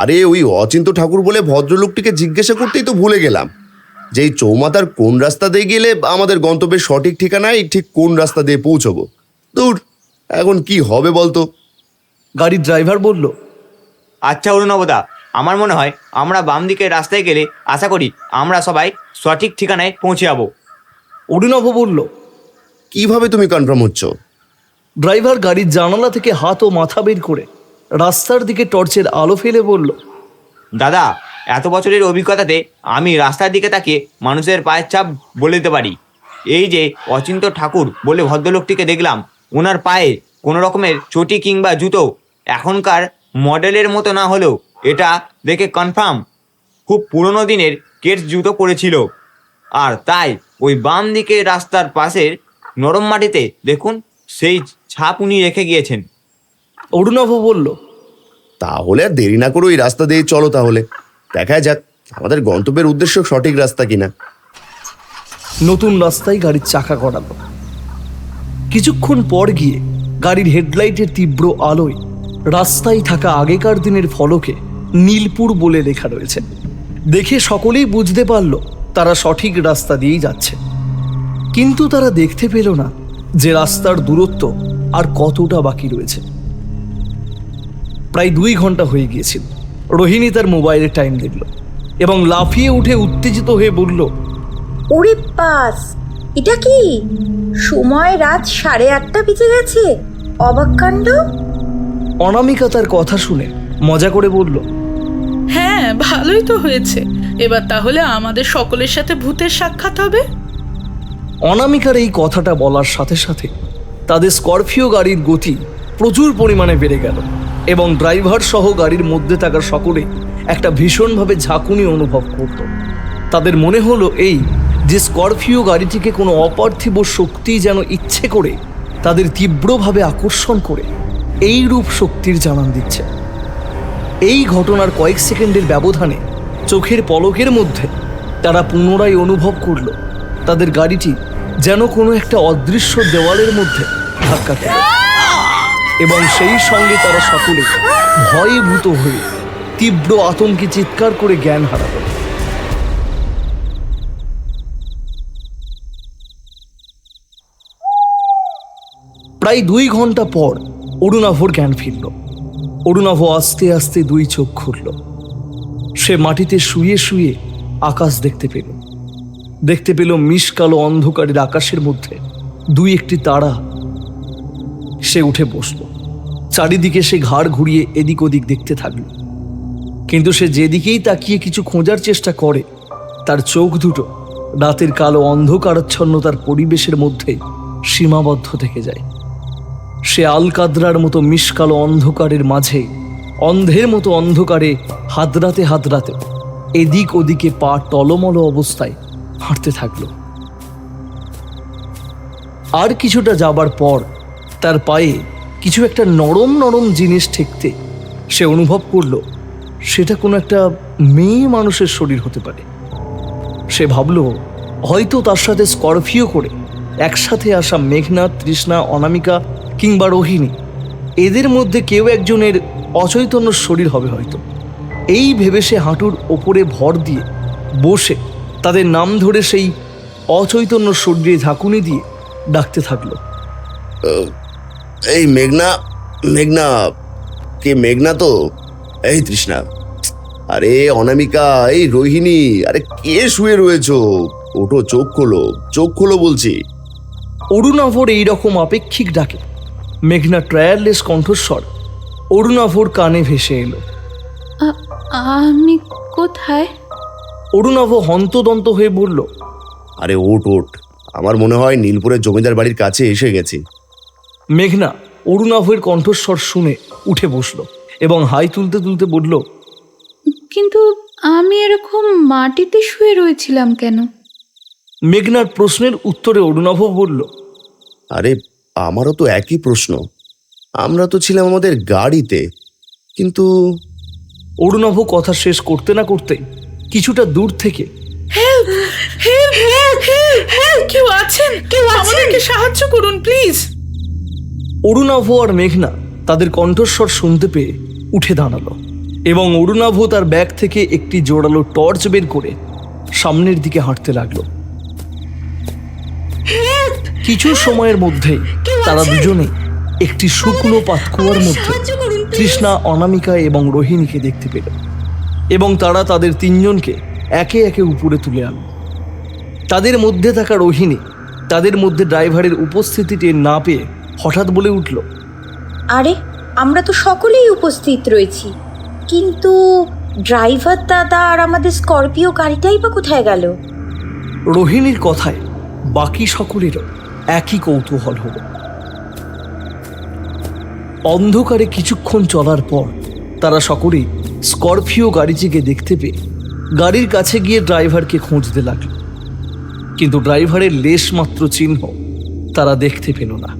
আরে ওই অচিন্ত ঠাকুর বলে ভদ্রলোকটিকে জিজ্ঞাসা করতেই তো ভুলে গেলাম যে এই চৌমাথার কোন রাস্তা দিয়ে গেলে আমাদের গন্তব্যের সঠিক ঠিকানায় ঠিক কোন রাস্তা দিয়ে পৌঁছবো। দূর, এখন কি হবে বলতো? গাড়ির ড্রাইভার বলল, আচ্ছা অরুণবদা, আমার মনে হয় আমরা বাম দিকের রাস্তায় গেলে আশা করি আমরা সবাই সঠিক ঠিকানায় পৌঁছে যাবো। অরুণাভ বলল, কিভাবে তুমি কনফার্ম হচ্ছ? ড্রাইভার গাড়ির জানালা থেকে হাত ও মাথা বের করে রাস্তার দিকে টর্চের আলো ফেলে বলল, দাদা, এত বছরের অভিজ্ঞতাতে আমি রাস্তার দিকে তাকিয়ে মানুষের পায়ের ছাপ বলে দিতে পারি। এই যে অচিন্ত ঠাকুর বলে ভদ্রলোকটিকে দেখলাম, ওনার পায়ে কোনো রকমের চটি কিংবা জুতো এখনকার মডেলের মতো না হলেও এটা দেখে কনফার্ম খুব পুরনো দিনের কেটস জুতো পরেছিল। আর তাই ওই বাম দিকে রাস্তার পাশের নরম মাটিতে দেখুন সেই ছাপ উনি রেখে গিয়েছেন। অরুণাভ বলল, তাহলে আর দেরি না করে ওই রাস্তা দিয়ে চলো, তাহলে দেখা যাক আমাদের গন্তব্যের উদ্দেশ্য সঠিক রাস্তা কিনা। নতুন রাস্তায় গাড়ির চাকা গড়ালো। কিছুক্ষণ পর গিয়ে গাড়ির হেডলাইটের তীব্র আলোয় রাস্তায় থাকা আগেকার দিনের ফলকে নীলপুর বলে লেখা রয়েছে। দেখে সকলেই বুঝতে পারল তারা সঠিক রাস্তা দিয়েই যাচ্ছে, কিন্তু তারা দেখতে পেল না যে রাস্তার দূরত্ব আর কতটা বাকি রয়েছে। প্রায় 2 ঘন্টা হয়ে গিয়েছিল। রোহিণী তার মোবাইলে টাইম দেখল এবং লাফিয়ে উঠে উত্তেজিত হয়ে বলল, ওরে পাস, এটা কি সময় রাত 8:30 বেজে গেছে? অবাক কাণ্ড। অনামিকা তার কথা শুনে মজা করে বলল, হ্যাঁ, হ্যাঁ, ভালোই তো হয়েছে। এবার তাহলে আমাদের সকলের সাথে ভূতের সাক্ষাৎ হবে। অনামিকার এই কথাটা বলার সাথে সাথে তাদের স্করপিও গাড়ির গতি প্রচুর পরিমাণে বেড়ে গেল এবং ড্রাইভার সহ গাড়ির মধ্যে থাকা সকলে একটা ভীষণভাবে ঝাঁকুনি অনুভব করল। তাদের মনে হলো এই যে স্করপিও গাড়িটিকে কোনো অপার্থিব শক্তি যেন ইচ্ছে করে তাদের তীব্রভাবে আকর্ষণ করে এই রূপ শক্তির জানান দিচ্ছে। এই ঘটনার কয়েক সেকেন্ডের ব্যবধানে চোখের পলকের মধ্যে তারা পুনরায় অনুভব করল তাদের গাড়িটি যেন কোনো একটা অদৃশ্য দেওয়ালের মধ্যে ধাক্কা খেল এবং সেই সঙ্গে তারা সকলে ভয়ে ভূত হয়ে তীব্র আতঙ্কে চিৎকার করে জ্ঞান হারাল। প্রায় 2 ঘন্টা পর অরুণাভর জ্ঞান ফিরল। অরুণাভ আস্তে আস্তে 2 চোখ খুলল। সে মাটিতে শুয়ে শুয়ে আকাশ দেখতে পেল মিশকালো অন্ধকারের আকাশের মধ্যে 2-1টি তারা। সে উঠে বসল। চারিদিকে সে ঘাড় ঘুরিয়ে এদিক ওদিক দেখতে থাকল, কিন্তু সে যেদিকেই তাকিয়ে কিছু খোঁজার চেষ্টা করে তার চোখ দুটো রাতের কালো অন্ধকারাচ্ছন্নতার পরিবেশের মধ্যে সীমাবদ্ধ থেকে যায়। সে আলকাদ্রার মতো মিশকালো অন্ধকারের মাঝে অন্ধের মতো অন্ধকারে হাতড়াতে হাতড়াতে এদিক ওদিকে পা টলমল অবস্থায় হাঁটতে থাকল। আর কিছুটা যাবার পর তার পায়ে কিছু একটা নরম নরম জিনিস ঠেকতে সে অনুভব করল সেটা কোনো একটা মেয়ে মানুষের শরীর হতে পারে। সে ভাবল হয়তো তার সাথে স্করপিও করে একসাথে আসা মেঘনা, তৃষ্ণা, অনামিকা কিংবা রোহিণী, এদের মধ্যে কেউ একজনের অচৈতন্য শরীর হবে হয়তো। এই ভেবে সে হাঁটুর ওপরে ভর দিয়ে বসে তাদের নাম ধরে সেই অচৈতন্য শরীরে ঝাঁকুনি দিয়ে ডাকতে থাকলো। এই মেঘনা, মেঘনা, কে মেঘনা? তো এই তৃষ্ণা, আরে অনামিকা, এই রোহিণী, আরে কে শুয়ে রয়েছো? ওঠো, চোখ খোলো বলছি। অরুণাভর এইরকম আপেক্ষিক ডাকে মেঘনা ট্রায়ারলেস কণ্ঠস্বর অরুণাভর কানে ভেসে এলো। আমি কোথায়? অরুণাভ হন্তদন্ত হয়ে বলল, আরে ওঠ, আমার মনে হয় নীলপুরের জমিদার বাড়ির কাছে এসে গেছি। মেঘনা অরুণাভের কণ্ঠস্বর শুনে উঠে বসলো এবং হাই তুলতে তুলতে বলল, কিন্তু আমি এরকম মাটিতে শুয়ে রয়েছিলাম কেন? মেঘনার প্রশ্নের উত্তরে অরুণাভ বলল, আরে আমারও তো একই প্রশ্ন। আমরা তো ছিলাম আমাদের গাড়িতে, কিন্তু অরুণাভ কথা শেষ করতে না করতেই কিছুটা দূর থেকে কেউ আছেন? আমাদেরকে সাহায্য করুন প্লিজ। অরুণাভ আর মেঘনা তাদের কণ্ঠস্বর শুনতে পেয়ে উঠে দাঁড়ালো এবং অরুণাভ তার ব্যাগ থেকে একটি জোরালো টর্চ বের করে সামনের দিকে হাঁটতে লাগলো। কিছু সময়ের মধ্যেই তারা দুজনে একটি শুকনো পাতকুয়ার মধ্যে তৃষ্ণা, অনামিকা এবং রোহিণীকে দেখতে পেল এবং তারা তাদের 3 জনকে একে একে উপরে তুলে আনল। তাদের মধ্যে থাকা রোহিণী তাদের মধ্যে ড্রাইভারের উপস্থিতি টের না পেয়ে হঠাৎ বলে উঠল, আরে আমরা তো সকলেই উপস্থিত রয়েছি, কিন্তু ড্রাইভার দাদা আর আমাদের স্করপিও গাড়িটাই বা কোথায় গেল? রোহিণীর কথায় বাকি সকলেরও একই কৌতূহল হলো। অন্ধকারে কিছুক্ষণ চলার পর তারা সকলেই স্করপিও গাড়িটিকে দেখতে পেয়ে গাড়ির কাছে গিয়ে ড্রাইভারকে খুঁজতে লাগল, কিন্তু ড্রাইভারের লেশমাত্র চিহ্ন তারা দেখতে পেল না।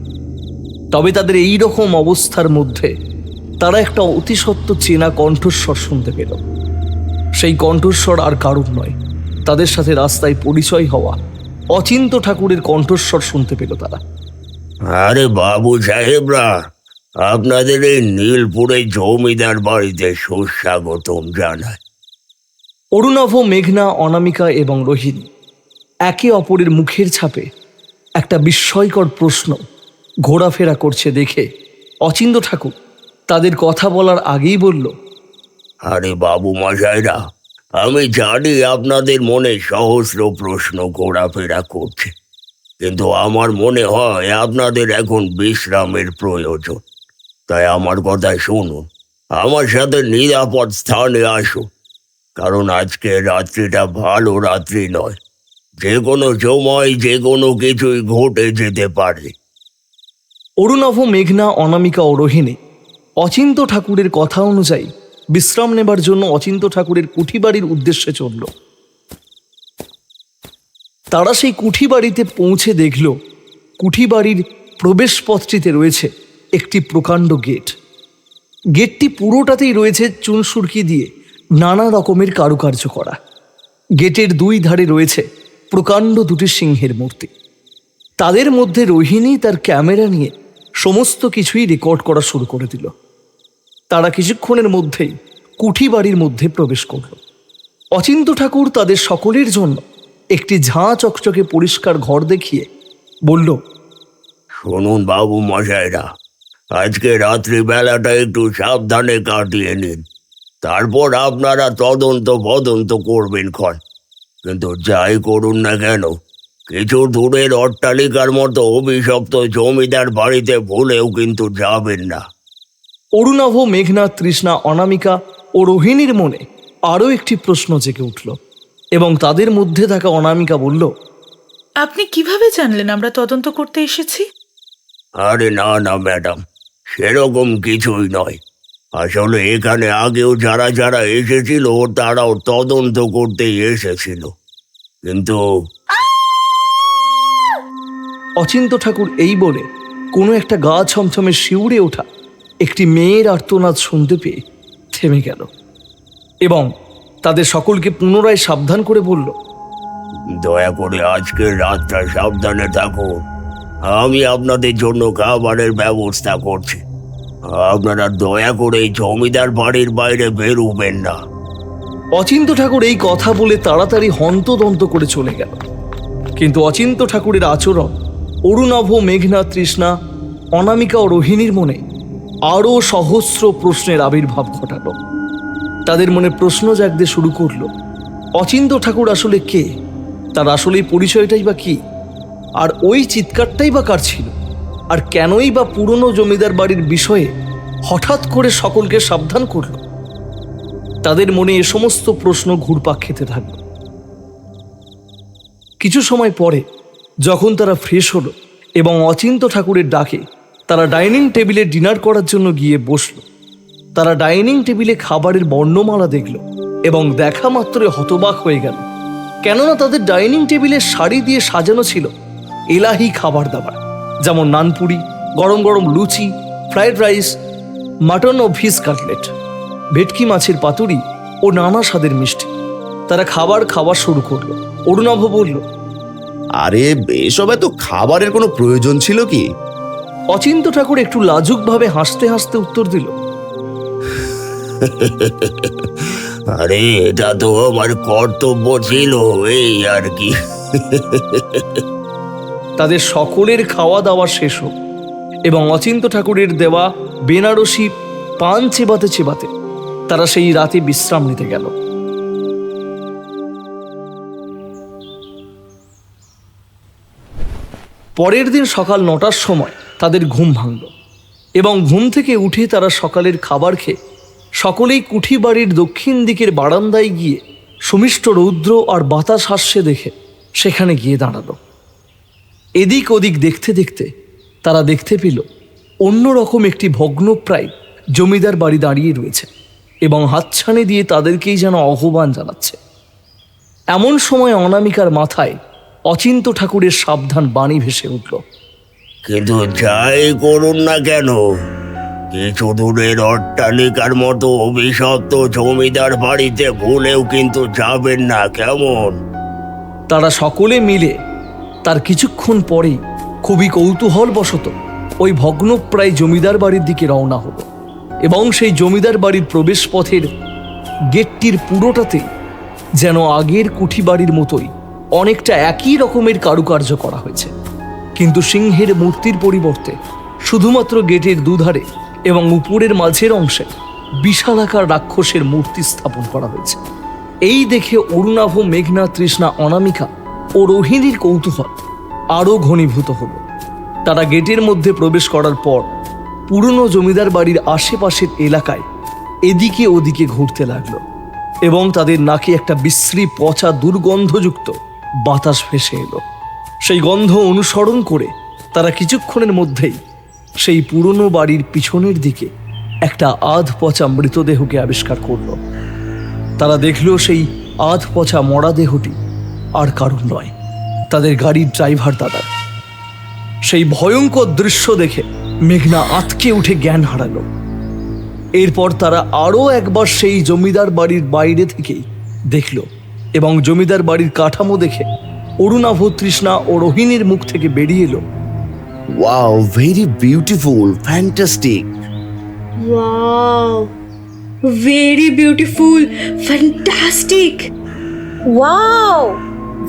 তবে তাদের এই রকম অবস্থার মধ্যে তারা একটা অতিসত্ত্ব চেনা কণ্ঠস্বর শুনতে পেল। সেই কণ্ঠস্বর আর কারুর নয়, তাদের সাথে রাস্তায় পরিচয় হওয়া অচিন্ত ঠাকুরের কণ্ঠস্বর শুনতে পেল তারা। আরে বাবু সাহেবরা, আপনাদের এই নীলপুরে জমিদার বাড়িতে সুস্বাগতম জানাই। অরুণাভ, মেঘনা, অনামিকা এবং রোহিণী একে অপরের মুখের ছাপে একটা বিস্ময়কর প্রশ্ন ঘোরাফেরা করছে দেখে অচিন্ত ঠাকুর তাদের কথা বলার আগেই বলল, আরে বাবু মশাইরা, আমি জানি আপনাদের মনে সহস্র প্রশ্ন ঘোরাফেরা করছে, কিন্তু আমার মনে হয় আপনাদের এখন বিশ্রামের প্রয়োজন। তাই আমার কথা শুনুন, আমার সাথে নিরাপদ স্থানে আসুন। কারণ আজকে রাত্রিটা ভালো রাত্রি নয়। যে কোনো সময় যে কোনো কিছুই ঘটে যেতে পারে। অরুণাভ, মেঘনা, অনামিকা ও রোহিণী অচিন্ত ঠাকুরের কথা অনুযায়ী বিশ্রাম নেবার জন্য অচিন্ত ঠাকুরের কুঠিবাড়ির উদ্দেশ্যে চলল। তারা সেই কুঠিবাড়িতে পৌঁছে দেখল কুঠিবাড়ির প্রবেশপথটিতে রয়েছে একটি প্রকাণ্ড গেট। গেটটি পুরোটাতেই রয়েছে চুনসুরকি দিয়ে নানা রকমের কারুকার্য করা। গেটের দুই ধারে রয়েছে প্রকাণ্ড দুটি সিংহের মূর্তি। তাদের মধ্যে রোহিণী তার ক্যামেরা নিয়ে সমস্ত কিছুই রেকর্ড করা শুরু করে দিল। তারা কিছুক্ষণের মধ্যেই কুঠিবাড়ির মধ্যে প্রবেশ করল। অচিন্ত ঠাকুর তাদের সকলের জন্য একটি ঝাঁ চকচকে পরিষ্কার ঘর দেখিয়ে বলল, শুনুন বাবু মশাইরা, আজকে রাত্রিবেলাটা একটু সাবধানে কাটিয়ে নিন। তারপর আপনারা তদন্ত করবেন ক্ষণ। কিন্তু যাই করুন না কেন, কিছু দূরের অট্টালিকার মতো অভিশপ্ত জমিদার বাড়িতে ভুলেও কিন্তু যাবেন না। অরুণাভ, মেঘনা, তৃষ্ণা, অনামিকা ও রোহিণীর মনে আরও একটি প্রশ্ন জেগে উঠল এবং তাদের মধ্যে থাকা অনামিকা বলল, আপনি কিভাবে জানলেন আমরা তদন্ত করতে এসেছি? আরে না না ম্যাডাম, সেরকম কিছুই নয়। আসলে এখানে আগেও যারা যারা এসেছিল তারাও তদন্ত করতেই এসেছিল। কিন্তু অচিন্ত ঠাকুর এই বলে কোনো একটা গা ছমছমে শিউরে ওঠা একটি মেয়ের আর্তনাদ শুনতে পেয়ে থেমে গেল এবং তাদের সকলকে পুনরায় সাবধান করে বলল, দয়া করে আজকের রাতটা সাবধানে থাকুন। আমি আপনাদের জন্য খাবারের ব্যবস্থা করছি। আপনারা দয়া করে এই জমিদার বাড়ির বাইরে বেরোবেন না। অচিন্ত ঠাকুর এই কথা বলে তাড়াতাড়ি হন্তদন্ত করে চলে গেল। কিন্তু অচিন্ত ঠাকুরের আচরণ অরুণাভ, মেঘনা, তৃষ্ণা, অনামিকা ও রোহিণীর মনে আরও সহস্র প্রশ্নের আবির্ভাব ঘটালো। তাদের মনে প্রশ্ন জাগতে শুরু করলো, অচিন্ত ঠাকুর আসলে কে? তার আসলে পরিচয়টাই বা কি? আর ওই চিৎকারটাই বা কার ছিল? আর কেনই বা পুরনো জমিদার বাড়ির বিষয়ে হঠাৎ করে সকলকে সাবধান করল? তাদের মনে এ সমস্ত প্রশ্ন ঘুরপাক খেতে থাকল। কিছু সময় পরে যখন তারা ফ্রেশ হলো এবং অচিন্ত ঠাকুরের ডাকে তারা ডাইনিং টেবিলে ডিনার করার জন্য গিয়ে বসল, তারা ডাইনিং টেবিলে খাবারের বর্ণমালা দেখল এবং দেখা মাত্রই হতবাক হয়ে গেল। কেননা তাদের ডাইনিং টেবিলে শাড়ি দিয়ে সাজানো ছিল এলাহি খাবার দাবার, যেমন নানপুরি, গরম গরম লুচি, ফ্রাইড রাইস, মাটন ও ফিশ কাটলেট, ভেটকি মাছের পাতুরি ও নানা স্বাদের মিষ্টি। তারা খাবার খাওয়া শুরু করলো। অরুণাভ বলল, আরে এসব এত খাবারের কোনো প্রয়োজন ছিল কি? অচিন্ত ঠাকুর একটু লাজুকভাবে হাসতে হাসতে উত্তর দিল, আরে এটা তো আমার কর্তব্য ছিল, এই আর কি। তাদের সকলের খাওয়া দাওয়া শেষ হোক এবং অচিন্ত ঠাকুরের দেওয়া বেনারসি পান চেবাতে চেবাতে তারা সেই রাতে বিশ্রাম নিতে গেল। পরের দিন সকাল 9টার সময় তাদের ঘুম ভাঙল এবং ঘুম থেকে উঠে তারা সকালের খাবার খেয়ে সকলেই কুঠিবাড়ির দক্ষিণ দিকের বারান্দায় গিয়ে সুমিষ্ট রৌদ্র আর বাতাস আসছে দেখে সেখানে গিয়ে দাঁড়ালো। এদিক ওদিক দেখতে দেখতে তারা দেখতে পেল অন্যরকম একটি ভগ্নপ্রায় জমিদার বাড়ি দাঁড়িয়ে রয়েছে এবং হাতছানি দিয়ে তাদেরকেই যেন আহ্বান জানাচ্ছে। এমন সময় অনামিকার মাথায় অচিন্ত ঠাকুরের সাবধান বাণী ভেসে উঠল, কিন্তু যাই করুন না কেন, কিছু দূরের অট্টালিকার মতো অভিশপ্ত জমিদার বাড়িতে ভুলেও কিন্তু যাবেন না, কেমন? তারা সকলে মিলে তার কিছুক্ষণ পরেই খুবই কৌতূহলবশত ওই ভগ্নপ্রায় জমিদার বাড়ির দিকে রওনা হলো এবং সেই জমিদার বাড়ির প্রবেশ পথের গেটটির পুরোটাতেই যেন আগের কুঠি বাড়ির মতোই অনেকটা একই রকমের কারুকার্য করা হয়েছে, কিন্তু সিংহের মূর্তির পরিবর্তে শুধুমাত্র গেটের দুধারে এবং উপরের মাঝের অংশে বিশালাকার রাক্ষসের মূর্তি স্থাপন করা হয়েছে। এই দেখে অরুণাভ, মেঘনা, তৃষ্ণা, অনামিকা ও রোহিণীর কৌতূহল আরও ঘনীভূত হল। তারা গেটের মধ্যে প্রবেশ করার পর পুরনো জমিদার বাড়ির আশেপাশের এলাকায় এদিকে ওদিকে ঘুরতে লাগলো এবং তাদের নাকে একটা বিশ্রী পচা দুর্গন্ধযুক্ত বাতাস ভেসে এলো। সেই গন্ধ অনুসরণ করে তারা কিছুক্ষণের মধ্যেই সেই পুরনো বাড়ির পিছনের দিকে একটা আধ পচা মৃতদেহকে আবিষ্কার করলো। তারা দেখল সেই আধ পচা মরা দেহটি আর কারণ নয়, তাদের গাড়ির ড্রাইভার দাদা। সেই ভয়ঙ্কর দৃশ্য দেখে মেঘনা আঁতকে উঠে জ্ঞান হারালো। এরপর তারা আরও একবার সেই জমিদার বাড়ির বাইরে থেকেই দেখল এবং জমিদার বাড়ির কাঠামো দেখে অরুণাভ, তৃষ্ণা ও রোহিণীর মুখ থেকে বেরিয়ে এলো, wow, very beautiful, fantastic. Wow, very beautiful, fantastic. Wow,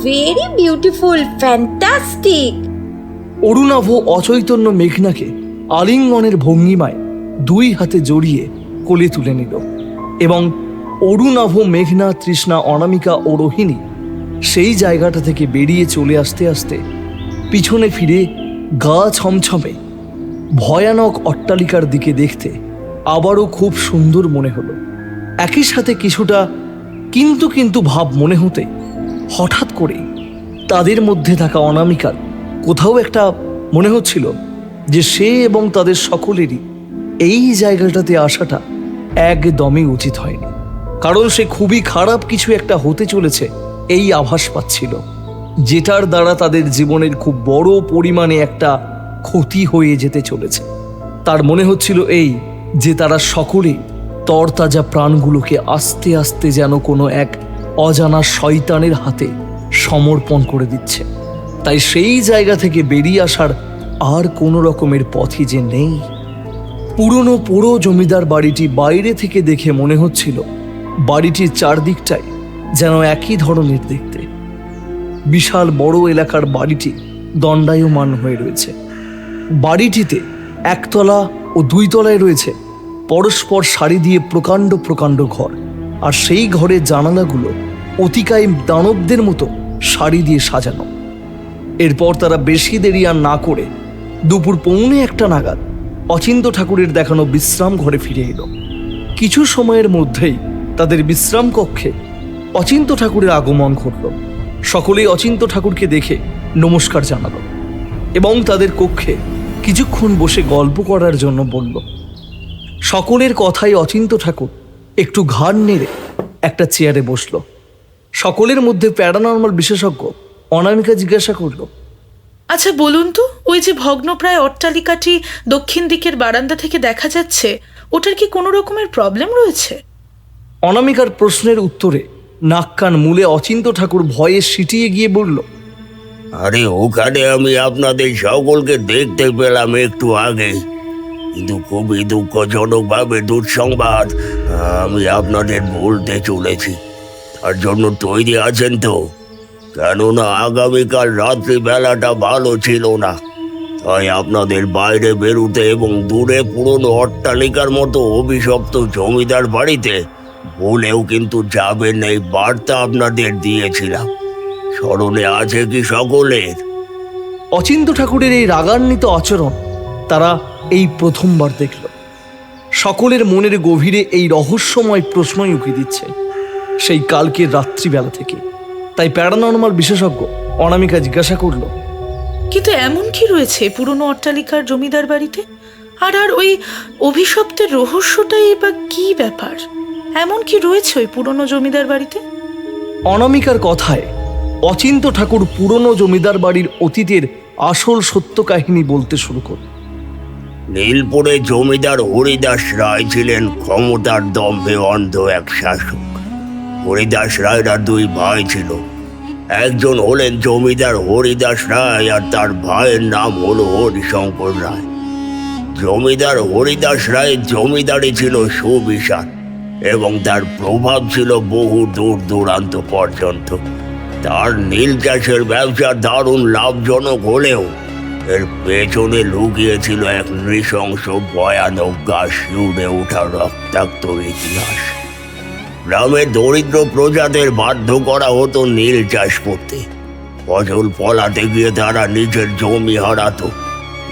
very beautiful, fantastic. Arunabha অচৈতন্য মেঘনাকে আলিঙ্গনের ভঙ্গিমায় দুই হাতে জড়িয়ে কোলে তুলে নিল এবং অরুণাভ, মেঘনা, তৃষ্ণা, অনামিকা ও রোহিণী সেই জায়গাটা থেকে বেরিয়ে চলে আসতে আসতে পিছনে ফিরে গা ছমছমে ভয়ানক অট্টালিকার দিকে দেখতে আবারও খুব সুন্দর মনে হলো। একই সাথে কিছুটা কিন্তু কিন্তু ভাব মনে হতে হঠাৎ করে তাদের মধ্যে থাকা অনামিকার কোথাও একটা মনে হচ্ছিল যে সে এবং তাদের সকলেরই এই জায়গাটাতে আসাটা একদমই উচিত হয়নি, কারণ সে খুবই খারাপ কিছু একটা হতে চলেছে এই আভাস পাচ্ছিল, যেটার দ্বারা তাদের জীবনের খুব বড় পরিমাণে একটা ক্ষতি হয়ে যেতে চলেছে। তার মনে হচ্ছিল এই যে তারা সকলেই তরতাজা প্রাণগুলোকে আস্তে আস্তে যেন কোনো এক অজানা শয়তানের হাতে সমর্পণ করে দিচ্ছে। তাই সেই জায়গা থেকে বেরিয়ে আসার আর কোনো রকমের পথই যে নেই। পুরো জমিদার বাড়িটি বাইরে থেকে দেখে মনে হচ্ছিল বাড়িটির চারদিকটাই যেন একই ধরনের দেখতে। বিশাল বড় এলাকার বাড়িটি দণ্ডায়মান হয়ে রয়েছে। বাড়িটিতে একতলা ও দুই তলায় রয়েছে পরস্পর সারি দিয়ে প্রকাণ্ড প্রকাণ্ড ঘর, আর সেই ঘরের জানালাগুলো অতিকায় দানবদের মতো সারি দিয়ে সাজানো। এরপর তারা বেশি দেরি আর না করে দুপুর 1:45 নাগাদ অচিন্ত ঠাকুরের দেখানো বিশ্রাম ঘরে ফিরে এলো। কিছু সময়ের মধ্যেই তাদের বিশ্রাম কক্ষে অচিন্ত ঠাকুরের আগমন ঘটল। সকলেই অচিন্ত ঠাকুরকে দেখে নমস্কার জানালো এবং তাদের কক্ষে কিছুক্ষণ বসে গল্প করার জন্য বলল। সকলের কথাই অচিন্ত ঠাকুর একটু ঘাড় নেড়ে একটা চেয়ারে বসল। সকলের মধ্যে প্যারানর্মাল বিশেষজ্ঞ অনামিকা জিজ্ঞাসা করল, আচ্ছা বলুন তো, ওই যে ভগ্নপ্রায় অট্টালিকাটি দক্ষিণ দিকের বারান্দা থেকে দেখা যাচ্ছে, ওটার কি কোনো রকমের প্রবলেম রয়েছে? অনামিকার প্রশ্নের উত্তরে নাক কান মুলে অচিন্ত ঠাকুর ভয়ে সিটিয়ে গিয়ে বলল, আরে ওখানে আমি আপনাদের সকলকে দেখতে পেলাম একটু আগে, কিন্তু খুবই দুঃখজনকভাবে দুঃসংবাদ আমি আপনাদের বলতে চলেছি। তার জন্য তৈরি আছেন তো? কেননা আগামীকাল রাত্রি বেলাটা ভালো ছিল না, তাই আপনাদের বাইরে বেরোতে এবং দূরে পুরনো অট্টালিকার মতো অভিশপ্ত জমিদার বাড়িতে বলেও কিন্তু যাবেন এই বার্তা আপনাদের দিয়েছিলাম। স্মরণে আছে কি সকলের? অচিন্ত ঠাকুরের এই রাগান্বিত আচরণ তারা এই প্রথমবার দেখল। সকলের মনের গভীরে এই রহস্যময় প্রশ্নই উকি দিচ্ছে সেই কালকের রাত্রিবেলা থেকে। তাই প্যারানর্মাল বিশেষজ্ঞ অনামিকা জিজ্ঞাসা করল, কিন্তু এমন কি রয়েছে পুরনো অট্টালিকার জমিদার বাড়িতে? আর ওই অভিশপ্তের রহস্যটাই বা কি ব্যাপার? এমন কি রয়েছে ওই পুরনো জমিদার বাড়িতে? অনামিকার কথায় অচিন্ত ঠাকুর পুরনো জমিদার বাড়ির অতীতের আসল সত্য কাহিনী বলতে শুরু করল। নীলপুরে জমিদার হরিদাস রায় ছিলেন ক্ষমতার দম্ভে অন্ধ এক শাসক। হরিদাস রায়রা দুই ভাই ছিল। একজন হলেন জমিদার হরিদাস রায় আর তার ভাইয়ের নাম হলো হরিশঙ্কর রায়। জমিদার হরিদাস রায়ের জমিদারি ছিল সুবিশাল এবং তার প্রভাব ছিল বহু দূর দূরান্ত পর্যন্ত। তার নীল চাষের ব্যবসা দারুণ লাভজনক হলেও এর পেছনে লুকিয়েছিল এক নৃশংস ভয়ানক গা শিউরে ওঠা রক্তাক্ত ইতিহাস। গ্রামের দরিদ্র প্রজাদের বাধ্য করা হতো নীল চাষ করতে। ফসল ফলাতে গিয়ে তারা নিজের জমি হারাতো।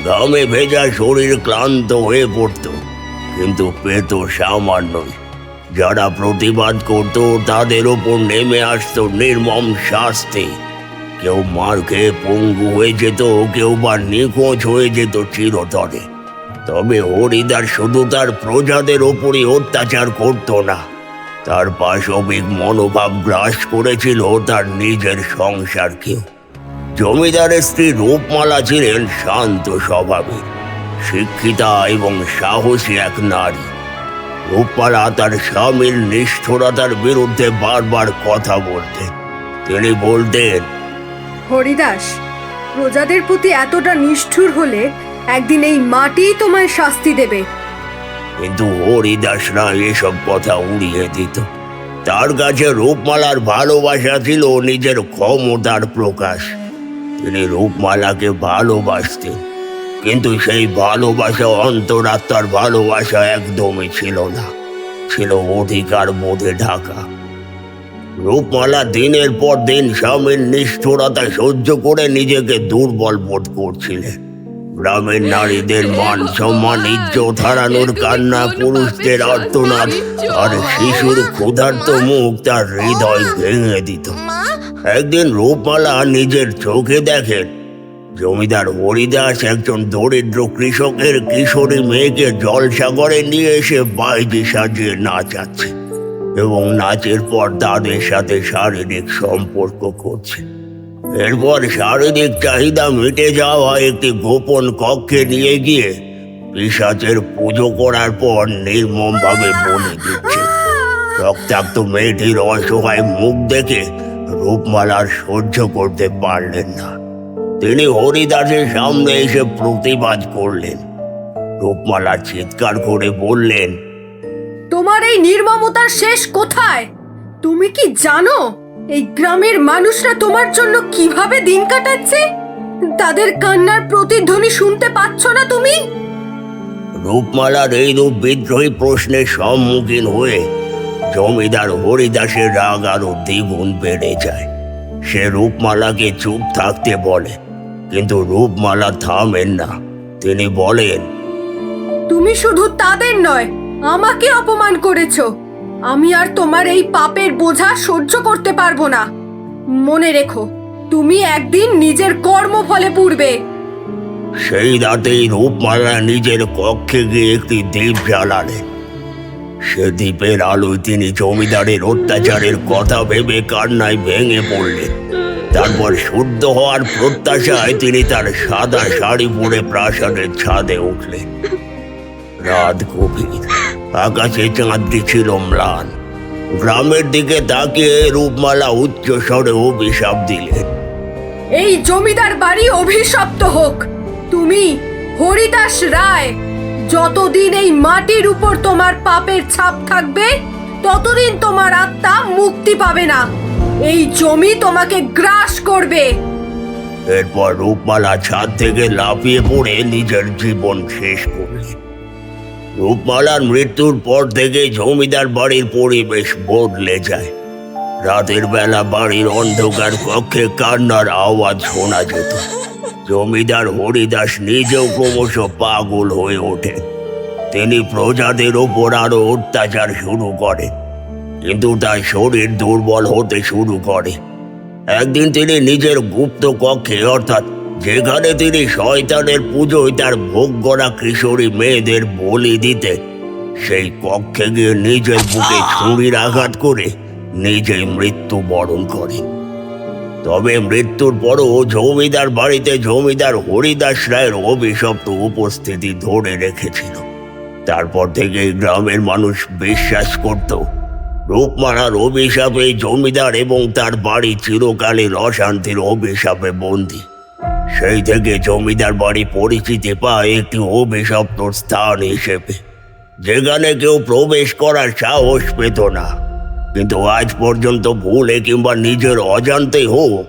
ঘামে ভেজা শরীর ক্লান্ত হয়ে পড়ত, কিন্তু পেত সামান্যই। যারা প্রতিবাদ করত তাদের ওপর নেমে আসতো নির্মম শাস্তি। কেউ মার খেয়ে পঙ্গু হয়ে যেত, কেউ বা নিখোঁজ হয়ে যেত চিরতরে। তবে হরিদাস শুধু তার প্রজাদের ওপরই অত্যাচার করত না, তার পাশবিক মনোভাব গ্রাস করেছিল তার নিজের সংসারকেও। জমিদারের স্ত্রী রূপমালা ছিলেন শান্ত স্বভাবের, শিক্ষিতা এবং সাহসী এক নারী। রূপমালা তার স্বামীর নিষ্ঠুরতার বিরুদ্ধে বারবার কথা বলতেন। তিনি বলতেন, হরিদাস, প্রজাদের প্রতি এতটা নিষ্ঠুর হলে একদিন এই মাটিই তোমায় শাস্তি দেবে। কিন্তু হরিদাসরা এসব কথা উড়িয়ে দিত। তার কাছে রূপমালার ভালোবাসা ছিল নিজের ক্ষমতার প্রকাশ। তিনি রূপমালাকে ভালোবাসতেন, কিন্তু সেই ভালোবাসা অন্তরাত্মার ভালোবাসা একদমই ছিল না, ছিল অধিকার বোধে ঢাকা। রূপমালা দিনের পর দিন স্বামীর নিষ্ঠুরতা সহ্য করে নিজেকে দুর্বল বোধ করছিলেন। গ্রামের নারীদের মান সম্মান ইজ্জত হারানোর কান্না, পুরুষদের আর্তনাদ আর শিশুর ক্ষুধার্ত মুখ তার হৃদয় ভেঙে দিত। একদিন রূপমালা নিজের চোখে দেখেন জমিদার হরিদাস একজন দরিদ্র কৃষকের কিশোরী মেয়েকে জলসাগরে নিয়ে এসে বাইজি সাজিয়ে নাচাচ্ছে এবং নাচের পর তাদের সাথে শারীরিক সম্পর্ক করছে। এরপর শারীরিক চাহিদা মিটে যাওয়া একটি গোপন কক্ষে নিয়ে গিয়ে পিশাচের পুজো করার পর নির্মমভাবে বলি দিচ্ছে। রক্তাক্ত মেয়েটির অসহায় মুখ দেখে রূপমালার সহ্য করতে পারলেন না। তিনি হরিদাসের সামনে এসে প্রতিবাদ করলেন। রূপমালা চিৎকার করে বললেন, তোমার এই নির্মমতার শেষ কোথায়? তুমি কি জানো এই গ্রামের মানুষরা তোমার জন্য কিভাবে দিন কাটাচ্ছে? তাদের কান্নার প্রতিধ্বনি শুনতে পাচ্ছ না তুমি? রূপমালার এইরূপ বিদ্রোহী প্রশ্নের সম্মুখীন হয়ে জমিদার হরিদাসের রাগ আরো দ্বিগুণ বেড়ে যায়। সে রূপমালাকে চুপ থাকতে বলে, কিন্তু রূপমালা থামেন না। তিনি বলেন, তুমি শুধু তাদের নয়, আমাকে অপমান করেছো। আমি আর তোমার এই পাপের বোঝা সহ্য করতে পারবো না। মনে রেখো, তুমি একদিন নিজের কর্মফলে পুড়বে। সেই রাতেই রূপমালা নিজের কক্ষে গিয়ে একটি দ্বীপ জ্বালালেন। সে দ্বীপের আলোয় তিনি জমিদারের অত্যাচারের কথা ভেবে কান্নায় ভেঙে পড়লেন। তারপর শুদ্ধ হওয়ার প্রত্যাশায় তিনি তার সাদা শাড়ি পরে প্রাসাদের ছাদে উঠলেন। রাত গভীর, আকাশে চাঁদটি ছিল ম্লান। গ্রামের দিকে তাকিয়ে রূপমালা উচ্চ স্বরে অভিশাপ দিলেন, এই জমিদার বাড়ি অভিশপ্ত হোক। তুমি হরিদাস রায়, যতদিন এই মাটির উপর তোমার পাপের ছাপ থাকবে ততদিন তোমার আত্মা মুক্তি পাবে না। এই জমি তোমাকে গ্রাস করবে। এরপর রূপমালা ছাদ থেকে লাফিয়ে পড়ে নিজের জীবন শেষ করলেন। রূপমালার মৃত্যুর পর থেকে জমিদার বাড়ির পরিবেশ বদলে যায়। রাতের বেলা বাড়ির অন্ধকার কক্ষে কান্নার আওয়াজ শোনা যেত। জমিদার হরিদাস নিজেও ক্রমশ পাগল হয়ে ওঠেন। তিনি প্রজাদের ওপর আরো অত্যাচার শুরু করেন, কিন্তু তার শরীর দুর্বল হতে শুরু করে। একদিন তিনি নিজের গুপ্ত কক্ষে, অর্থাৎ যেখানে তিনি শয়তানের পুজোয় তার ভোগ করা কিশোরী মেয়েদের বলি দিতেন, সেই কক্ষে গিয়ে নিজের বুকে ছুরির আঘাত করে নিজেই মৃত্যুবরণ করেন। তবে মৃত্যুর পরও জমিদার বাড়িতে জমিদার হরিদাস রায়ের অভিশপ্ত উপস্থিতি ধরে রেখেছিল। তারপর থেকে গ্রামের মানুষ বিশ্বাস করত রূপমালার অভিশাপে জমিদার এবং তার বাড়ি চিরকালের অশান্তির অভিশাপে বন্দী। সেই থেকে জমিদার বাড়ি পরিচিতি পায় একটি অভিশপ্ত স্থান হিসেবে, যেখানে কেউ প্রবেশ করার সাহস পেত না। কিন্তু আজ পর্যন্ত ভুলে কিংবা নিজের অজান্তে হোক,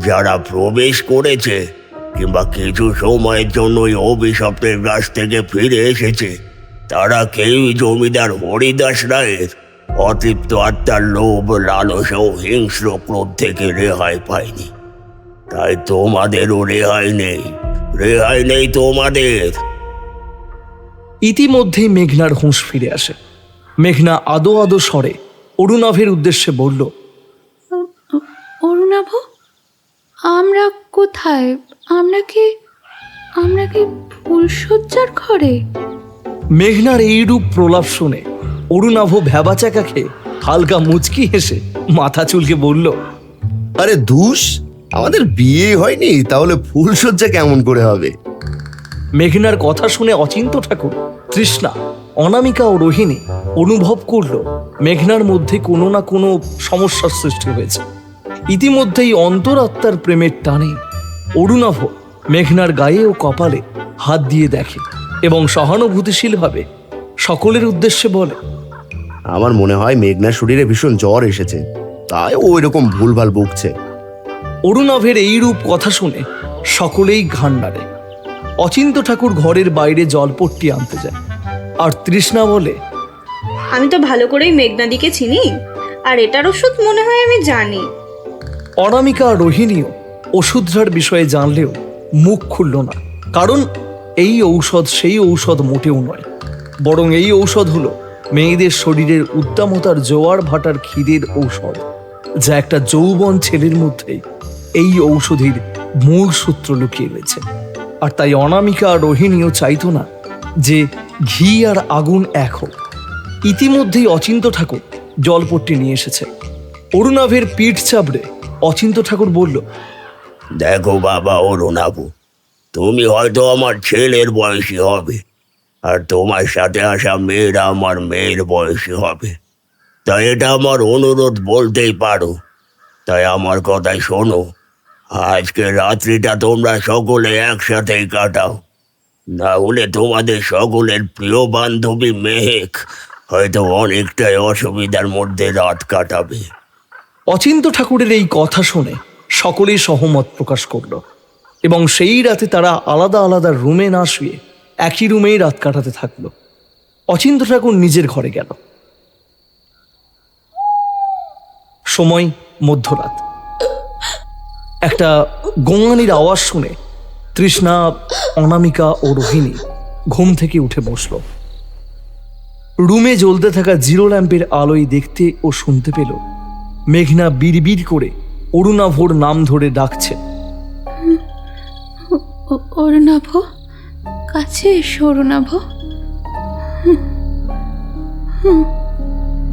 যারা প্রবেশ করেছে কিংবা কিছু সময়ের জন্য ওই অভিশপ্তের কাছ থেকে ফিরে এসেছে, তারা কেউই জমিদার হরিদাস রায়ের অতৃপ্ত আত্মার লোভ, লালসা ও হিংস্র ক্রোধ থেকে রেহাই পায়নি। তাই তোমাদেরও রেহাই নেই, রেহাই নেই তোমাদের। ইতিমধ্যেই মেঘনার হুঁশ ফিরে আসে। মেঘনা আদো আদো স্বরে অরুণাভের উদ্দেশ্যে বলল, অরুণাভ, আমরা কোথায়? আমরা কি ফুলশয্যার ঘরে? মেঘনার এইরূপ প্রলাপ শুনে অরুণাভ ভ্যাবাচাকা খেয়ে হালকা মুচকি হেসে মাথা চুলকে বলল, আরে ধুস, আমাদের বিয়ে হয়নি, তাহলে ফুলসজ্জা কেমন করে হবে? মেঘনার কথা শুনে অচিন্ত ঠাকুর, তৃষ্ণা, অনামিকা ও রোহিণী অনুভব করল মেঘনার মধ্যে কোনো না কোনো সমস্যার সৃষ্টি হয়েছে। ইতিমধ্যেই অন্তরাত্মার প্রেমের টানে অরুণাভ মেঘনার গায়ে ও কপালে হাত দিয়ে দেখে এবং সহানুভূতিশীলভাবে সকলের উদ্দেশ্যে বলে, আমার মনে হয় মেঘনার শরীরে ভীষণ জ্বর এসেছে, তাই ও এরকম ভুলভাল বকছে। অরুণাভের এইরূপ কথা শুনে সকলেই ঘাড় নাড়ে। অচিন্ত ঠাকুর ঘরের বাইরে জলপট্টি আনতে যায়, আর তৃষ্ণা বলে, আমি তো ভালো করেই মেঘনাদিকে চিনি, আর এটার ওষুধ মনে হয় আমি জানি। অনামিকা আর রোহিণীও ওষুধটার বিষয়ে জানলেও মুখ খুলল না, কারণ এই ঔষধ সেই ঔষধ মোটেও নয়, বরং এই ঔষধ হলো মেয়েদের শরীরের উদ্দামতার জোয়ার ভাটার খিদের ঔষধ, যা একটা যৌবন ছেলের মধ্যে এই ঔষধির মূল সূত্র লুকিয়ে রয়েছে। আর তাই অনামিকা আর রোহিণীও চাইতো না যে ঘি আর আগুন এক হোক। ইতিমধ্যেই অচিন্ত ঠাকুর জলপট্টি নিয়ে এসেছে। অরুণাভের পিঠ চাপড়ে অচিন্ত ঠাকুর বলল, দেখো বাবা অরুণাবু, তুমি হয়তো আমার ছেলের বয়সী হবে, আর তোমার সাথে আসা মেয়েরা আমার মেয়ের বয়সী হবে, তাই এটা আমার অনুরোধ বলতেই পারো। তাই আমার কথাই শোনো, আজকে রাত্রিটা তোমরা সকলে একসাথেই কাটাও, না হলে তোমাদের সকলের প্রিয় বান্ধবী মেহেক হয়তো অনেকটাই অসুবিধার মধ্যে রাত কাটাবে। অচিন্ত ঠাকুরের এই কথা শুনে সকলেই সহমত প্রকাশ করল এবং সেই রাতে তারা আলাদা আলাদা রুমে না শুয়ে একই রুমেই রাত কাটাতে থাকলো। অচিন্ত ঠাকুর নিজের ঘরে গেল। সময় মধ্যরাত। একটা গোঙানির আওয়াজ শুনে তৃষ্ণা, অনামিকা ও রোহিণী ঘুম থেকে উঠে বসল। রুমে জ্বলতে থাকা জিরো ল্যাম্পের আলোয় দেখতে ও শুনতে পেল মেঘনা বিড়বিড় করে অরুণাভর নাম ধরে ডাকছে, অরুণাভ, কাছে এসো অরুণাভ।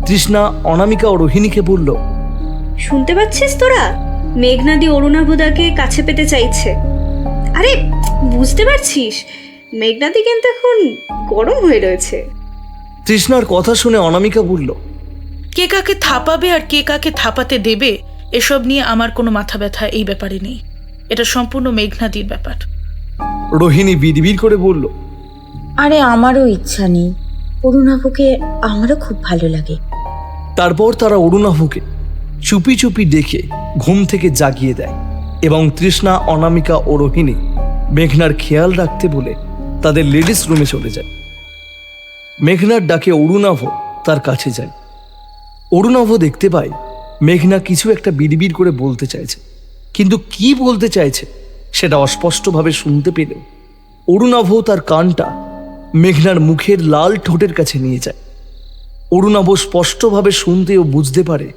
তৃষ্ণা, অনামিকা ও রোহিণীকে বলল, শুনতে পাচ্ছিস তোরা? মেঘনাদি অরুণাভদাকে কাছে পেতে চাইছে। আরে বুঝতে পারছিস, মেঘনাদি কিন্তু এখন গরম হয়ে রয়েছে। তৃষ্ণার কথা শুনে অনামিকা বলল, কে কাকে থাপাবে আর কে কাকে থাপাতে দেবে এসব নিয়ে আমার কোনো মাথা ব্যথা এই ব্যাপারে নেই, এটা সম্পূর্ণ মেঘনাদির ব্যাপার। রোহিণী বিড়বিড় করে বলল, আরে আমারও ইচ্ছা নেই, অরুণাভকে আমারও খুব ভালো লাগে। তারপর তারা অরুণাভকে চুপি চুপি ডেকে ঘুম থেকে জাগিয়ে দেয় এবং তৃষ্ণা, অনামিকা ও রোহিণী মেঘনার খেয়াল রাখতে বলে তাদের লেডিস রুমে চলে যায়। মেঘনার ডাকে অরুণাভ তার কাছে যায়। অরুণাভ দেখতে পায় মেঘনা কিছু একটা বিড়বিড় করে বলতে চাইছে, কিন্তু কি বলতে চাইছে সেটা অস্পষ্টভাবে শুনতে পেলেও অরুণাভ তার কানটা মেঘনার মুখের লাল ঠোঁটের কাছে নিয়ে যায়। অরুণাভ স্পষ্টভাবে শুনতে ও বুঝতে পারে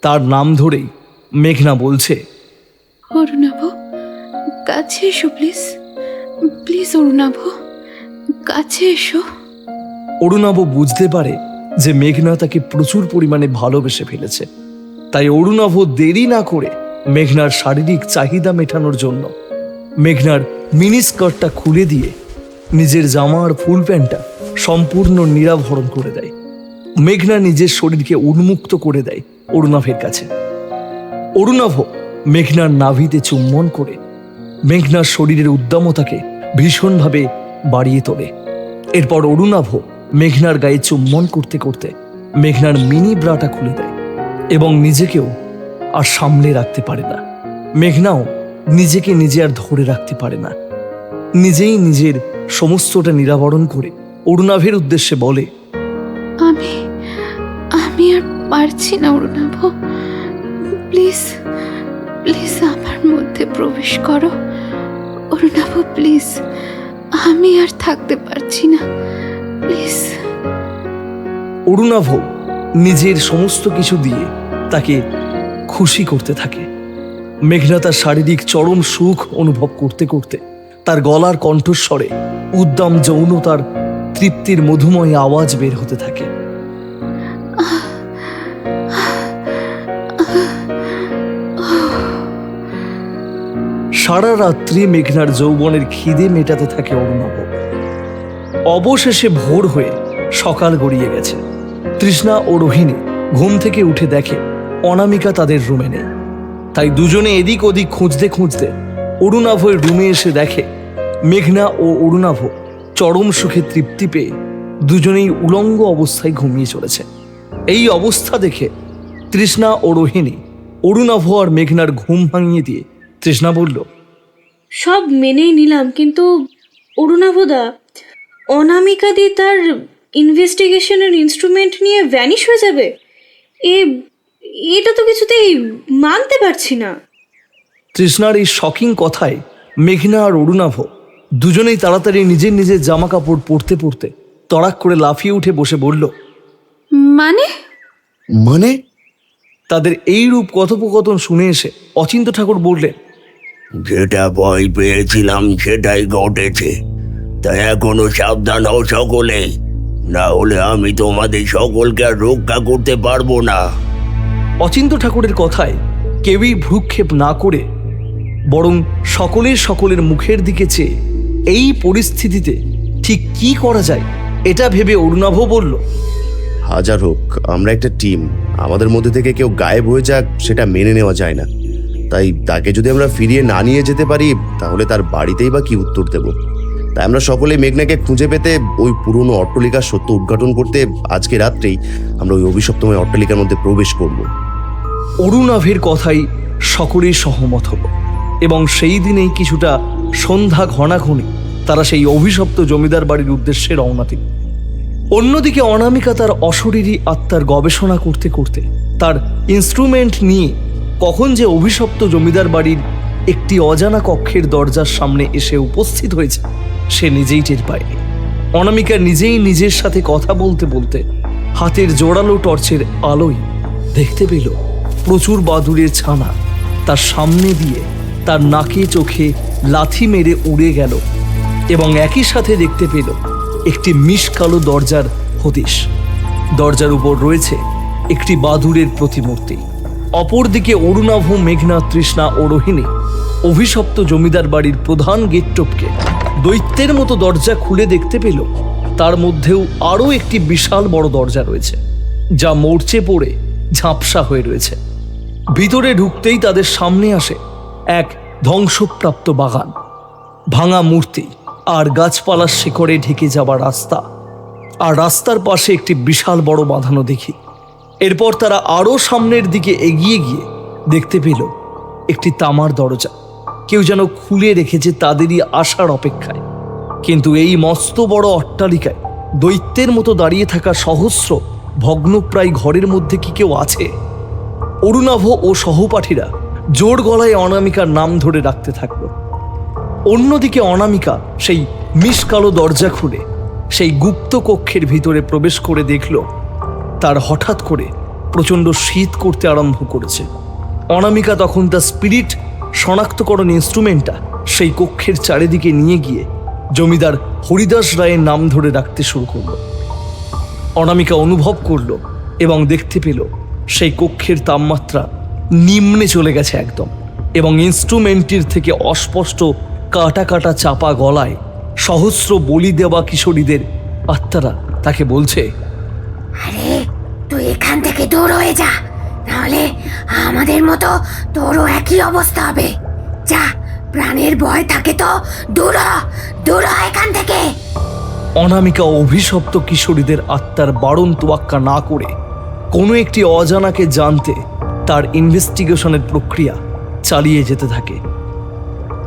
তার নাম ধরেই মেঘনা বলছে, অরুণাভ, কাছে এসো প্লিজ, প্লিজ অরুণাভ, কাছে এসো। অরুণাভ বুঝতে পারে যে মেঘনা তাকে প্রচুর পরিমাণে ভালোবেসে ফেলেছে, তাই অরুণাভ দেরি না করে মেঘনার শারীরিক চাহিদা মেটানোর জন্য মেঘনার মিনি স্কার্টটা খুলে দিয়ে নিজের জামা আর ফুল প্যান্টটা সম্পূর্ণ নিরাভরণ করে দেয়। মেঘনা নিজের শরীরকে উন্মুক্ত করে দেয় অরুণাভের কাছে। অরুণাভ মেঘনার নাভিতে চুম্বন করে মেঘনার শরীরের উদ্দামতাকে ভীষণভাবে বাড়িয়ে তোলে। এরপর অরুণাভ মেঘনার গায়ে চুম্বন করতে করতে মেঘনার মিনি ব্রাটা খুলে দেয় এবং নিজেকেও আর সামলে রাখতে পারে না। মেঘনাও নিজেকে নিজে আর ধরে রাখতে পারে না। নিজেই নিজের সমস্তটা নিরাবরণ করে অরুণাভের উদ্দেশ্যে বলে, আমি আর পারছি না অরুণাভ, প্লিজ প্লিজ আমার মধ্যে প্রবেশ করো অরুণাভ, প্লিজ, আমি আর থাকতে পারছি না, প্লিজ। অরুণাভ নিজের সমস্ত কিছু দিয়ে তাকে খুশি করতে থাকে। মেঘনা তার শারীরিক চরম সুখ অনুভব করতে করতে তার গলার কণ্ঠস্বরে উদ্দাম যৌনতার তৃপ্তির মধুময় আওয়াজ বের হতে থাকে। সারা রাত্রি মেঘনার যৌবনের খিদে মেটাতে থাকে অরুণাভ। অবশেষে ভোর হয়ে সকাল গড়িয়ে গেছে। তৃষ্ণা ও রোহিণী ঘুম থেকে উঠে দেখে অনামিকা তাদের রুমে নেই। তাই দুজনে এদিক ওদিক খুঁজতে খুঁজতে অরুণাভের রুমে এসে দেখে মেঘনা ও অরুণাভ চরম সুখে তৃপ্তি পেয়ে দুজনেই উলঙ্গ অবস্থায় ঘুমিয়ে চলেছে। এই অবস্থা দেখে তৃষ্ণা ও রোহিণী অরুণাভ আর মেঘনার ঘুম ভাঙিয়ে দিয়ে তৃষ্ণা বলল, সব মেনেই নিলাম, কিন্তু অরুণাভদা, অনামিকাদি তার ইনভেস্টিগেশনের ইনস্ট্রুমেন্ট নিয়ে ভ্যানিশ হয়ে যাবে, এটা তো কিছুতেই মানতে পারছি না। তৃষ্ণার এই শকিং কথায় মেঘনা আর অরুণাভ দুজনেই তাড়াতাড়ি নিজের নিজের জামা কাপড় পরতে পরতে তড়াক করে লাফিয়ে উঠে বসে বলল, মানে মানে? তাদের এই রূপ কথোপকথন শুনে এসে অচিন্ত ঠাকুর বললেন, যেটা ভয় পেয়েছিলাম সেটাই ঘটেছে। তাই এখনো সাবধান হও সকলে, না হলে আমি তোমাদের সকলকে আর রক্ষা করতে পারবো না। অচিন্ত ঠাকুরের কথায় কেউই ভ্রুক্ষেপ না করে বরং সকলের মুখের দিকে চেয়ে এই পরিস্থিতিতে ঠিক কি করা যায় এটা ভেবে অরুণাভ বলল, হাজার হোক আমরা একটা টিম, আমাদের মধ্যে থেকে কেউ গায়েব হয়ে যাক সেটা মেনে নেওয়া যায় না। তাই তাকে যদি আমরা ফিরিয়ে না নিয়ে যেতে পারি তাহলে তার বাড়িতেই বা কি উত্তর দেব। তাই আমরা সকলে মেঘনাকে খুঁজে পেতে ওই পুরনো অট্টালিকার সত্য উদ্ঘাটন করতে আজকে রাত্রেই আমরা ওই অভিশপ্তময় অট্টালিকার মধ্যে প্রবেশ করব। অরুণাভের কথাই সকলেই সহমত হল এবং সেই দিনেই কিছুটা সন্ধ্যা ঘনাঘনি তারা সেই অভিশপ্ত জমিদার বাড়ির উদ্দেশ্যে রওনা দিল। অন্যদিকে অনামিকা তার অশরীরী আত্মার গবেষণা করতে করতে তার ইনস্ট্রুমেন্ট নিয়ে কখন যে অভিশপ্ত জমিদার বাড়ির একটি অজানা কক্ষের দরজার সামনে এসে উপস্থিত হয়েছে সে নিজেই টের পায়নি। অনামিকা নিজেই নিজের সাথে কথা বলতে বলতে হাতের জোরালো টর্চের আলোয় দেখতে পেল প্রচুর বাদুড়ের ছানা তার সামনে দিয়ে তার নাকে চোখে লাথি মেরে উড়ে গেল এবং একই সাথে দেখতে পেল একটি মিশকালো দরজার হদিশ। দরজার উপর রয়েছে একটি বাদুড়ের প্রতিমূর্তি। অপরদিকে অরুণাভ, মেঘনা, তৃষ্ণা ও রোহিণী অভিশপ্ত জমিদার বাড়ির প্রধান গেট টপকে দৈত্যের মতো দরজা খুলে দেখতে পেল তার মধ্যেও আরও একটি বিশাল বড় দরজা রয়েছে যা মরচে পড়ে ঝাপসা হয়ে রয়েছে। ভিতরে ঢুকতেই তাদের সামনে আসে এক ধ্বংসপ্রাপ্ত বাগান, ভাঙা মূর্তি আর গাছপালার শিকড়ে ঢেকে যাওয়া রাস্তা, আর রাস্তার পাশে একটি বিশাল বড় বাঁধানো দিঘি। এরপর তারা আরও সামনের দিকে এগিয়ে গিয়ে দেখতে পেল একটি তামার দরজা কেউ যেন খুলে রেখেছে তাদেরই আসার অপেক্ষায়। কিন্তু এই মস্ত বড় অট্টালিকায় দৈত্যের মতো দাঁড়িয়ে থাকা সহস্র ভগ্নপ্রায় ঘরের মধ্যে কি কেউ আছে? অরুণাভ ও সহপাঠীরা জোর গলায় অনামিকার নাম ধরে রাখতে থাকল। অন্যদিকে অনামিকা সেই মিশকালো দরজা খুলে সেই গুপ্ত কক্ষের ভিতরে প্রবেশ করে দেখল তার হঠাৎ করে প্রচণ্ড শীত করতে আরম্ভ করেছে। অনামিকা তখন তার স্পিরিট শনাক্তকরণ ইনস্ট্রুমেন্টটা সেই কক্ষের চারিদিকে নিয়ে গিয়ে জমিদার হরিদাস রায়ের নাম ধরে রাখতে শুরু করল। অনামিকা অনুভব করল এবং দেখতে পেল সেই কক্ষের তাপমাত্রা নিম্নে চলে গেছে একদম, এবং ইনস্ট্রুমেন্টটির থেকে অস্পষ্ট কাটা কাটা চাপা গলায় সহস্র বলি দেওয়া কিশোরীদের আত্মারা তাকে বলছে, আরে তুই এখান থেকে দূর হয়ে যা, নাহলে আমাদের মতো তোরও একই অবস্থা হবে। যা, প্রাণের ভয় থাকে তো দূর হ এখান থেকে। অনামিকা অভিশপ্ত কিশোরীদের আত্মার বারণ তোয়াক্কা না করে কোনো একটি অজানাকে জানতে তার ইনভেস্টিগেশনের প্রক্রিয়া চালিয়ে যেতে থাকে।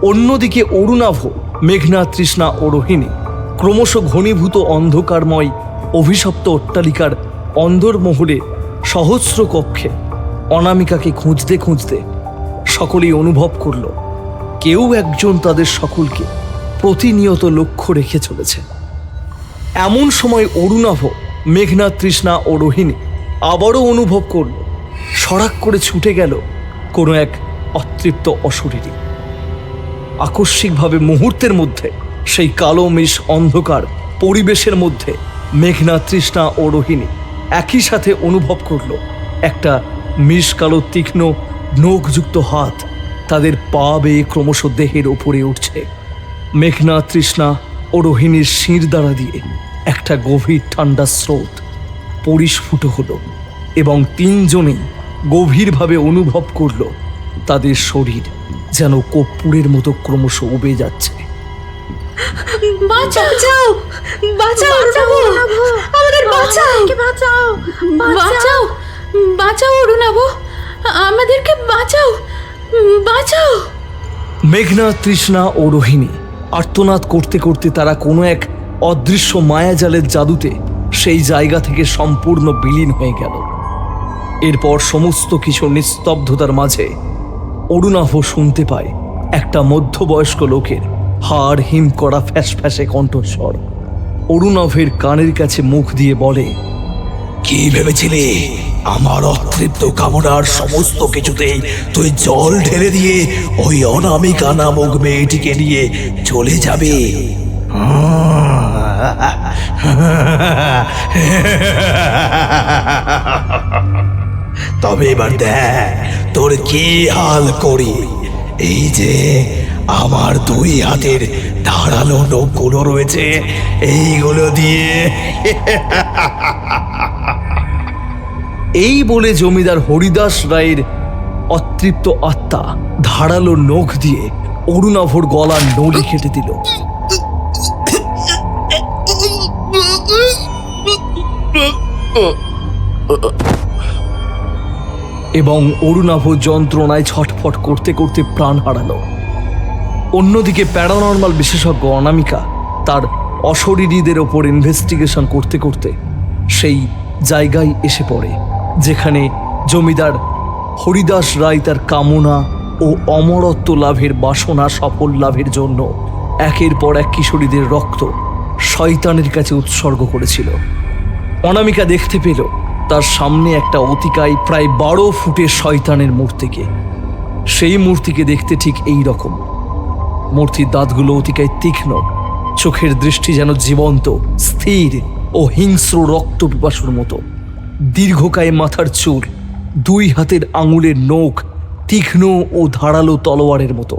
অন্যদিকে অরুণাভ, মেঘনা, তৃষ্ণা ও রোহিণী ক্রমশ ঘনীভূত অন্ধকারময় অভিশপ্ত অট্টালিকার অন্দরমহলে সহস্র কক্ষে অনামিকাকে খুঁজতে খুঁজতে সকলেই অনুভব করল কেউ একজন তাদের সকলকে প্রতিনিয়ত লক্ষ্য রেখে চলেছে। এমন সময় অরুণাভ মেঘনা, তৃষ্ণা ও রোহিণী আবারও অনুভব করল সড়াক করে ছুটে গেল কোনো এক অতৃপ্ত অশরীরী। আকস্মিকভাবে মুহূর্তের মধ্যে সেই কালো মিশ অন্ধকার পরিবেশের মধ্যে মেঘনা, তৃষ্ণা ও রোহিণী একই সাথে অনুভব করল একটা মিশ কালো তীক্ষ্ণ নখযুক্ত হাত তাদের পা বেয়ে ক্রমশ দেহের ওপরে উঠছে। মেঘনা, তৃষ্ণা ও রোহিণীর শির দ্বারা দিয়ে একটা গভীর ঠান্ডা স্রোত পরিস্ফুট হলো এবং তিনজনেই গভীরভাবে অনুভব করল তাদের শরীর যেন কর্পূরের মতো ক্রমশ উবে যাচ্ছে। বাঁচাও বাঁচাও অরুণাভ, আমাদের বাঁচাও বাঁচাও বাঁচাও বাঁচাও অরুণাভ, আমাদেরকে বাঁচাও বাঁচাও। মেঘনা, তৃষ্ণা ও রোহিণী আর্তনাদ করতে করতে তারা কোনো এক অদৃশ্য মায়াজালের জাদুতে সেই জায়গা থেকে সম্পূর্ণ বিলীন হয়ে গেল। এরপর সমস্ত কিছু নিস্তব্ধতার মাঝে অরুণাভ শুনতে পায় একটা মধ্যবয়স্ক লোকের হাড় হিম করা ফ্যাসফ্যাসে কণ্ঠস্বর। অরুণাভের কানের কাছে মুখ দিয়ে বলে, কি ভেবেছিলে আমার অতৃপ্ত কামনার সমস্ত কিছুতেই তুই জল ঢেলে দিয়ে ওই অনামিকা নামক মেয়েটিকে নিয়ে চলে যাবে? তবে এবার দেখ তোর কি হাল করি। এই যে আমার দুই হাতের ধারালো নখগুলো রয়েছে, এইগুলো দিয়ে। এই বলে জমিদার হরিদাস রায়ের অতৃপ্ত আত্মা ধারালো নখ দিয়ে অরুণাভর গলার নলি কেটে দিল। এবং অরুণাভ যন্ত্রণায় ছটফট করতে করতে প্রাণ হারালো। অন্যদিকে প্যারানর্মাল বিশেষজ্ঞ অনামিকা তার অশরীরীদের ওপর ইনভেস্টিগেশন করতে করতে সেই জায়গায় এসে পড়ে যেখানে জমিদার হরিদাস রায় তার কামনা ও অমরত্ব লাভের বাসনা সফল লাভের জন্য একের পর এক কিশোরীদের রক্ত শয়তানের কাছে উৎসর্গ করেছিল। অনামিকা দেখতে পেল তার সামনে একটা অতিকায় প্রায় 12 ফুটের শয়তানের মূর্তিকে। সেই মূর্তিকে দেখতে ঠিক এই রকম। মূর্তির দাঁতগুলো অতিকায় তীক্ষ্ণ, চোখের দৃষ্টি যেন জীবন্ত, স্থির ও হিংস্র রক্ত পিপাসুর মতো। দীর্ঘকায় মাথার চুল, দুই হাতের আঙুলের নখ তীক্ষ্ণ ও ধারালো তলোয়ারের মতো।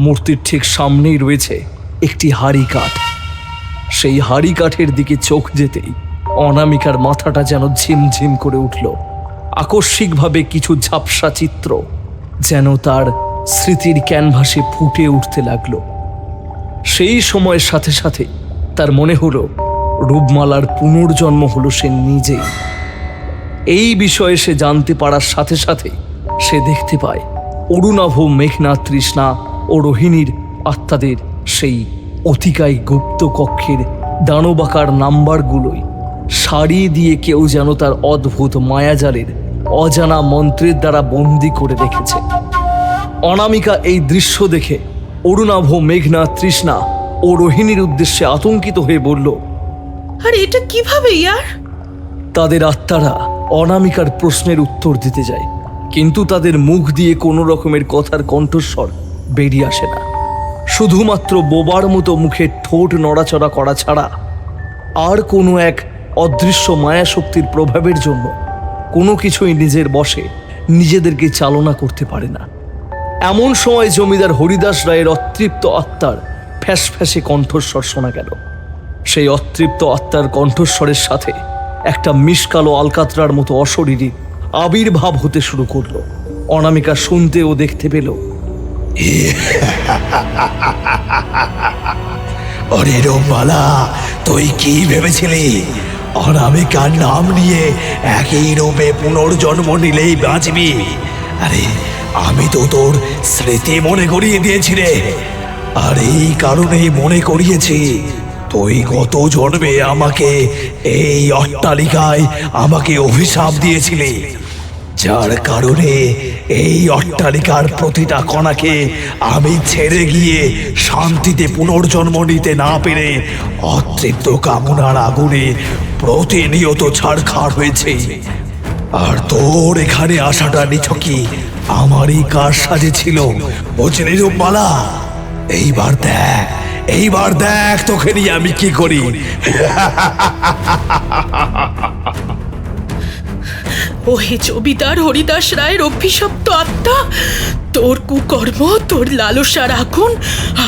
মূর্তির ঠিক সামনেই রয়েছে একটি হাড়ি কাঠ। সেই হাড়ি কাঠের দিকে চোখ যেতেই অনামিকার মাথাটা যেন ঝিমঝিম করে উঠল। আকস্মিকভাবে কিছু ঝাপসা চিত্র যেন তার স্মৃতির ক্যানভাসে ফুটে উঠতে লাগলো। সেই সময়ের সাথে সাথে তার মনে হলো রূপমালার পুনর্জন্ম হলো সে নিজেই। এই বিষয়ে সে জানতে পারার সাথে সাথে সে দেখতে পায় অরুণাভ, মেঘনা, তৃষ্ণা ও রোহিণীর আত্মাদের সেই অতিকায় গুপ্ত কক্ষের দানবাকার নাম্বারগুলোই সারি দিয়ে কেউ যেন তার অদ্ভুত মায়াজালের অজানা মন্ত্রের দ্বারা বন্দি করে রেখেছে। অনামিকা এই দৃশ্য দেখে অরুণাভ, মেঘনা, তৃষ্ণা ও রোহিণীর উদ্দেশ্যে আতঙ্কিত হয়ে বলল, আর এটা কিভাবে ইয়ার? তাদের আত্মারা অনামিকার প্রশ্নের উত্তর দিতে যায়, কিন্তু তাদের মুখ দিয়ে কোনো রকমের কথার কণ্ঠস্বর বেরিয়ে আসে না। শুধুমাত্র বোবার মতো মুখে ঠোঁট নড়াচড়া করা ছাড়া আর কোনো এক অদৃশ্য মায়াশক্তির প্রভাবের জন্য কোনো কিছুই নিজের বশে নিজেদেরকে চালনা করতে পারে না। এমন সময় জমিদার হরিদাস রায়ের অতৃপ্ত আত্মার ফ্যাসফ্যাসে কণ্ঠস্বর শোনা গেল। সেই অতৃপ্ত আত্মার কণ্ঠস্বরের সাথে একটা মিশকালো আলকাতরার মতো অশরীরী আবির্ভাব হতে শুরু করলো। অনামিকা শুনতে ও দেখতে পেল, অরে রূপমালা, তুই কি ভেবেছিলি অনামিকার নাম নিয়ে একই রূপে পুনর্জন্ম নিলেই বাঁচবি? আরে আমি তো তোর স্মৃতি মনে করিয়ে দিয়েছি রে। আর এই কারণেই মনে করিয়েছি তুই গত জন্মে আমাকে এই অট্টালিকায় আমাকে অভিশাপ দিয়েছিলি। যার কারণে এই অট্টালিকার প্রতিটা কণাকে আমি ছেড়ে গিয়ে শান্তিতে পুনর্জন্ম নিতে না পেরে অতৃপ্ত কামনার আগুনে প্রতিনিয়ত ছাড়খাড় হয়েছে। আর তোর এখানে আসাটা নিছকই আমারই কার সাজে ছিল, বুঝলি রূপমালা? এইবার দেখ তোকে নিয়ে আমি কি করি। ও হে জমিদার হরিদাস রায়ের অভিশপ্ত আত্মা, তোর কুকর্ম, তোর লালসার আগুন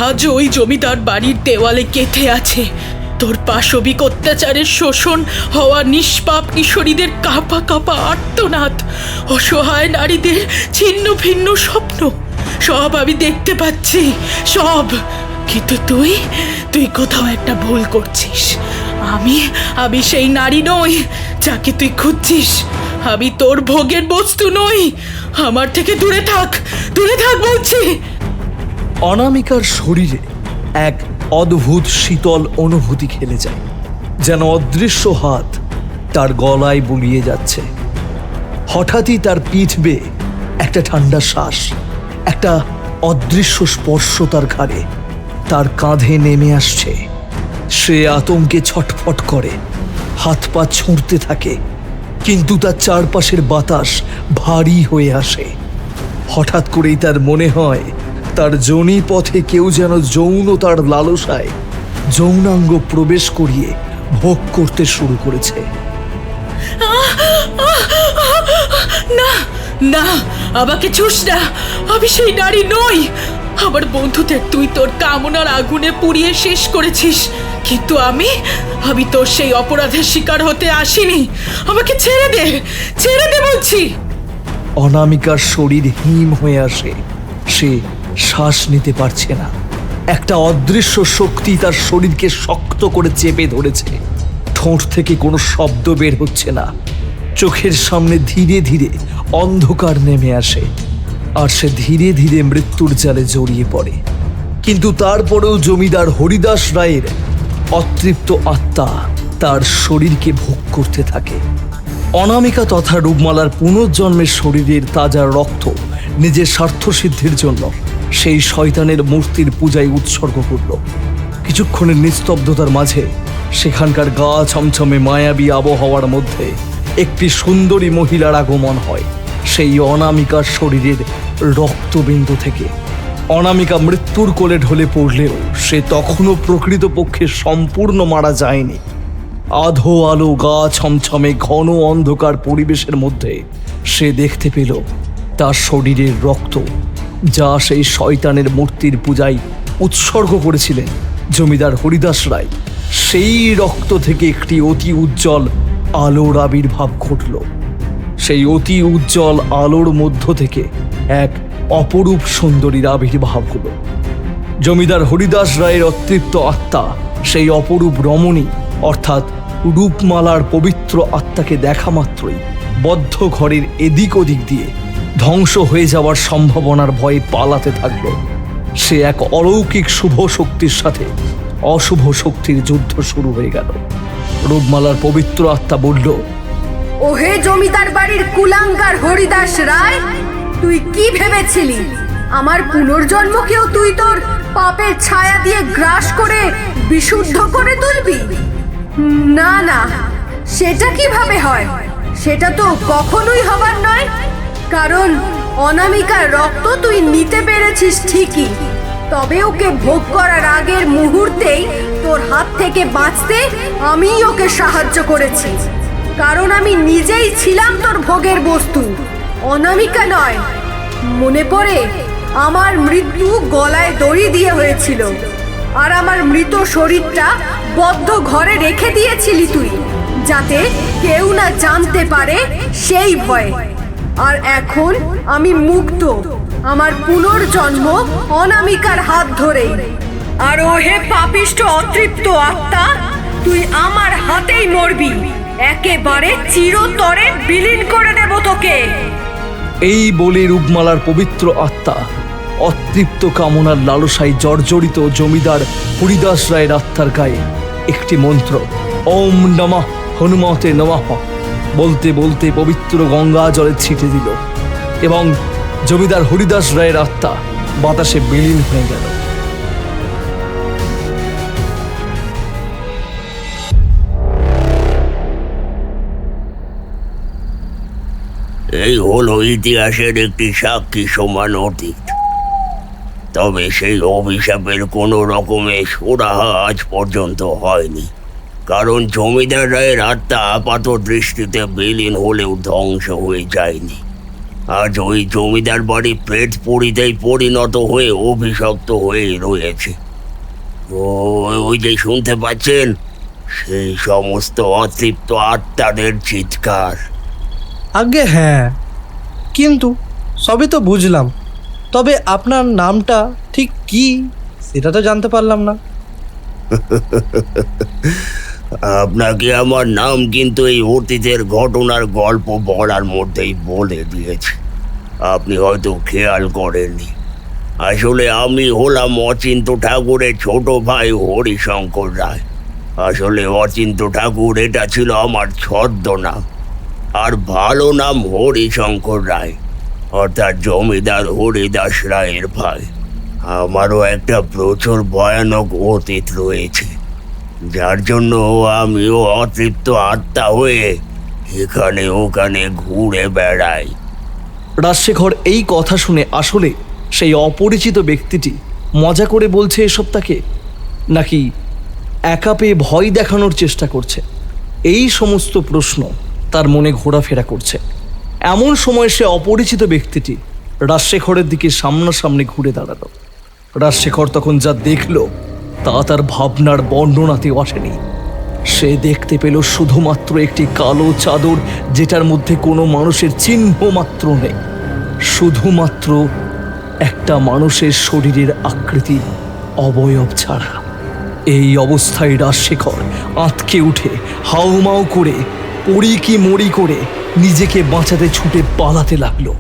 আজ ওই জমিদার বাড়ির দেওয়ালে গেঁথে আছে। তোর পাশবিক অত্যাচারের শোষণ হওয়া নিষ্পাপ কিশোরীদের কাঁপা কাঁপা আর্তনাদ, অসহায় নারীদের ছিন্ন ভিন্ন স্বপ্ন, সব আমি দেখতে পাচ্ছি, সব। কিন্তু তুই কোথাও একটা ভুল করছিস। আমি সেই নারী নই যাকে তুই খুঁজছিস। আমি তোর ভোগের বস্তু নই। আমার থেকে দূরে থাক বলছি। অনামিকার শরীরে এক অদ্ভুত শীতল অনুভূতি খেলে যায়, যেন অদৃশ্য হাত তার গলায় বুলিয়ে যাচ্ছে। হঠাৎই তার পিঠ বেয়ে একটা ঠান্ডা শ্বাস, একটা অদৃশ্য স্পর্শ তার ঘাড়ে, তার কাঁধে নেমে আসছে। সে আতঙ্কে ছটফট করে, হাত পা ছুঁড়তে থাকে, কিন্তু তার চারপাশের বাতাস ভারী হয়ে আসে। হঠাৎ করেই তার মনে হয় তার যোনি পথে কেউ যেন যৌনতার লালসায় যৌনাঙ্গ প্রবেশ করিয়ে ভোগ করতে শুরু করেছে। না না, আমাকে ছুঁস না, আমি সেই নারী নই। আমার বন্ধুদের তুই তোর কামনার আগুনে পুড়িয়ে শেষ করেছিস, কিন্তু আমি তোর সেই অপরাধের শিকার হতে আসিনি। আমাকে ছেড়ে দে বলছি। অনামিকার শরীর হিম হয়ে আসে, সে শ্বাস নিতে পারছে না। একটা অদৃশ্য শক্তি তার শরীরকে শক্ত করে চেপে ধরেছে। ঠোঁট থেকে কোনো শব্দ বের হচ্ছে না। চোখের সামনে ধীরে ধীরে অন্ধকার নেমে আসে, আর সে ধীরে ধীরে মৃত্যুর জালে জড়িয়ে পড়ে। কিন্তু তারপরেও জমিদার হরিদাস রায়ের অতৃপ্ত আত্মা তার শরীরকে ভোগ করতে থাকে। অনামিকা তথা রূপমালার পুনর্জন্মের শরীরের তাজা রক্ত নিজের স্বার্থসিদ্ধির জন্য সেই শয়তানের মূর্তির পূজায় উৎসর্গ করল। কিছুক্ষণের নিস্তব্ধতার মাঝে সেখানকার গা ছমছমে মায়াবী আবহাওয়ার মধ্যে একটি সুন্দরী মহিলার আগমন হয় সেই অনামিকার শরীরের রক্তবিন্দু থেকে। অনামিকা মৃত্যুর কোলে ঢলে পড়লেও সে তখনও প্রকৃতপক্ষে সম্পূর্ণ মারা যায়নি। আধো আলো, গা ছমছমে ঘন অন্ধকার পরিবেশের মধ্যে সে দেখতে পেল তার শরীরের রক্ত, যা সেই শয়তানের মূর্তির পূজায় উৎসর্গ করেছিলেন জমিদার হরিদাস রায়। সেই রক্ত থেকে একটি অতি উজ্জ্বল আলোর আবির্ভাব ঘটল। সেই অতি উজ্জ্বল আলোর মধ্য থেকে এক অপরূপ সুন্দরীর আবির্ভাব হলো। জমিদার হরিদাস রায়ের অতৃপ্ত আত্মা সেই অপরূপ রমণী অর্থাৎ রূপমালার পবিত্র আত্মাকে দেখা মাত্রই বদ্ধ ঘরের এদিক ওদিক দিয়ে ধ্বংস হয়ে যাওয়ার সম্ভাবনার ভয়ে পালাতে থাকল। সে এক অলৌকিক শুভ শক্তির সাথে অশুভ শক্তির যুদ্ধ শুরু হয়ে গেল। রূপমালার পবিত্র আত্মা বলল, ওহে জমিদার বাড়ির কুলাঙ্গার হরিদাস রায়, তুই কি ভেবেছিলি আমার পুনর্জন্মকেও তুই তোর পাপের ছায়া দিয়ে গ্রাস করে বিশুদ্ধ করে তুলবি? না না, সেটা কিভাবে হয়? সেটা তো কখনোই হবার নয়। কারণ অনামিকার রক্ত তুই নিতে পেরেছিস ঠিকই, তবে ওকে ভোগ করার আগের মুহূর্তেই তোর হাত থেকে বাঁচতে আমিই ওকে সাহায্য করেছি। কারণ আমি নিজেই ছিলাম তোর ভোগের বস্তু, অনামিকা নয়। মনে পড়ে আমার মৃত্যু গলায় দড়ি দিয়ে হয়েছিল, আর আমার মৃত শরীরটা বদ্ধ ঘরে রেখে দিয়েছিলি তুই, যাতে কেউ না জানতে পারে সেই ভয়ে। আর এখন আমি মুক্ত, আমার পুনর্জন্ম অনামিকার হাত ধরেই। আর ওহে পাপিষ্ঠ অতৃপ্ত আত্মা, তুই আমার হাতেই মরবি, একেবারে চিরতরে বিলীন করে দেব তোকে। এই বলে রূপমালার পবিত্র আত্মা অতৃপ্ত কামনার লালসায় জর্জরিত জমিদার হরিদাস রায়ের আত্মার গায়ে একটি মন্ত্র ওম নমঃ হনুমতে নমঃ বলতে বলতে পবিত্র গঙ্গা জলে ছিটে দিল এবং জমিদার হরিদাস রায়ের আত্মা বাতাসে বিলীন হয়ে গেল। এই হলো ইতিহাসের একটি সাক্ষী সমান অতীত। তবে সেই অভিশাপের কোনো রকমে সুরাহা আজ পর্যন্ত হয়নি, কারণ জমিদার রায়ের আত্মা আপাত দৃষ্টিতে বিলীন হলেও ধ্বংস হয়ে যায়নি। আজ ওই জমিদার বাড়ি প্রেতপুরীতেই পরিণত হয়ে অভিশপ্ত হয়ে রয়েছে। ওই যে শুনতে পাচ্ছেন, সেই সমস্ত অতৃপ্ত আত্মাদের চিৎকার। আগে হ্যাঁ, কিন্তু সবই তো বুঝলাম, তবে আপনার নামটা ঠিক কি সেটা তো জানতে পারলাম না। আপনাকে আমার নাম কিন্তু এই অতীতের ঘটনার গল্প বলার মধ্যেই বলে দিয়েছি, আপনি হয়তো খেয়াল করেননি। আসলে আমি হলাম অচিন্ত ঠাকুরের ছোট ভাই হরিশঙ্কর রায়। আসলে অচিন্ত ঠাকুর এটা ছিল আমার ছদ্মনাম, আর ভালো নাম হরিশঙ্কর রায়, অর্থাৎ জমিদার হরিদাস রায়ের ভাই। আমারও একটা প্রচুর ভয়ানক অতীত রয়েছে, যার জন্য আমিও অতৃপ্ত আত্মা হয়ে এখানে ওখানে ঘুরে বেড়াই। রাজশেখর এই কথা শুনে আসলে সেই অপরিচিত ব্যক্তিটি মজা করে বলছে এসব তাকে, নাকি একা পেয়ে ভয় দেখানোর চেষ্টা করছে? এই সমস্ত প্রশ্ন তার মনে ঘোরাফেরা করছে। এমন সময় সে অপরিচিত ব্যক্তিটি রাজশেখরের দিকে সামনাসামনি ঘুরে দাঁড়ালো। রাজশেখর তখন যা দেখল তা তার ভাবনার বর্ণনাতেও আসেনি। সে দেখতে পেল শুধুমাত্র একটি কালো চাদর, যেটার মধ্যে কোনো মানুষের চিহ্ন মাত্র নেই, শুধুমাত্র একটা মানুষের শরীরের আকৃতি, অবয়ব ছাড়া। এই অবস্থায় রাজশেখর আঁতকে উঠে হাউমাউ করে পড়ি কি মরি করে নিজেকে বাঁচাতে ছুটে পালাতে লাগলো।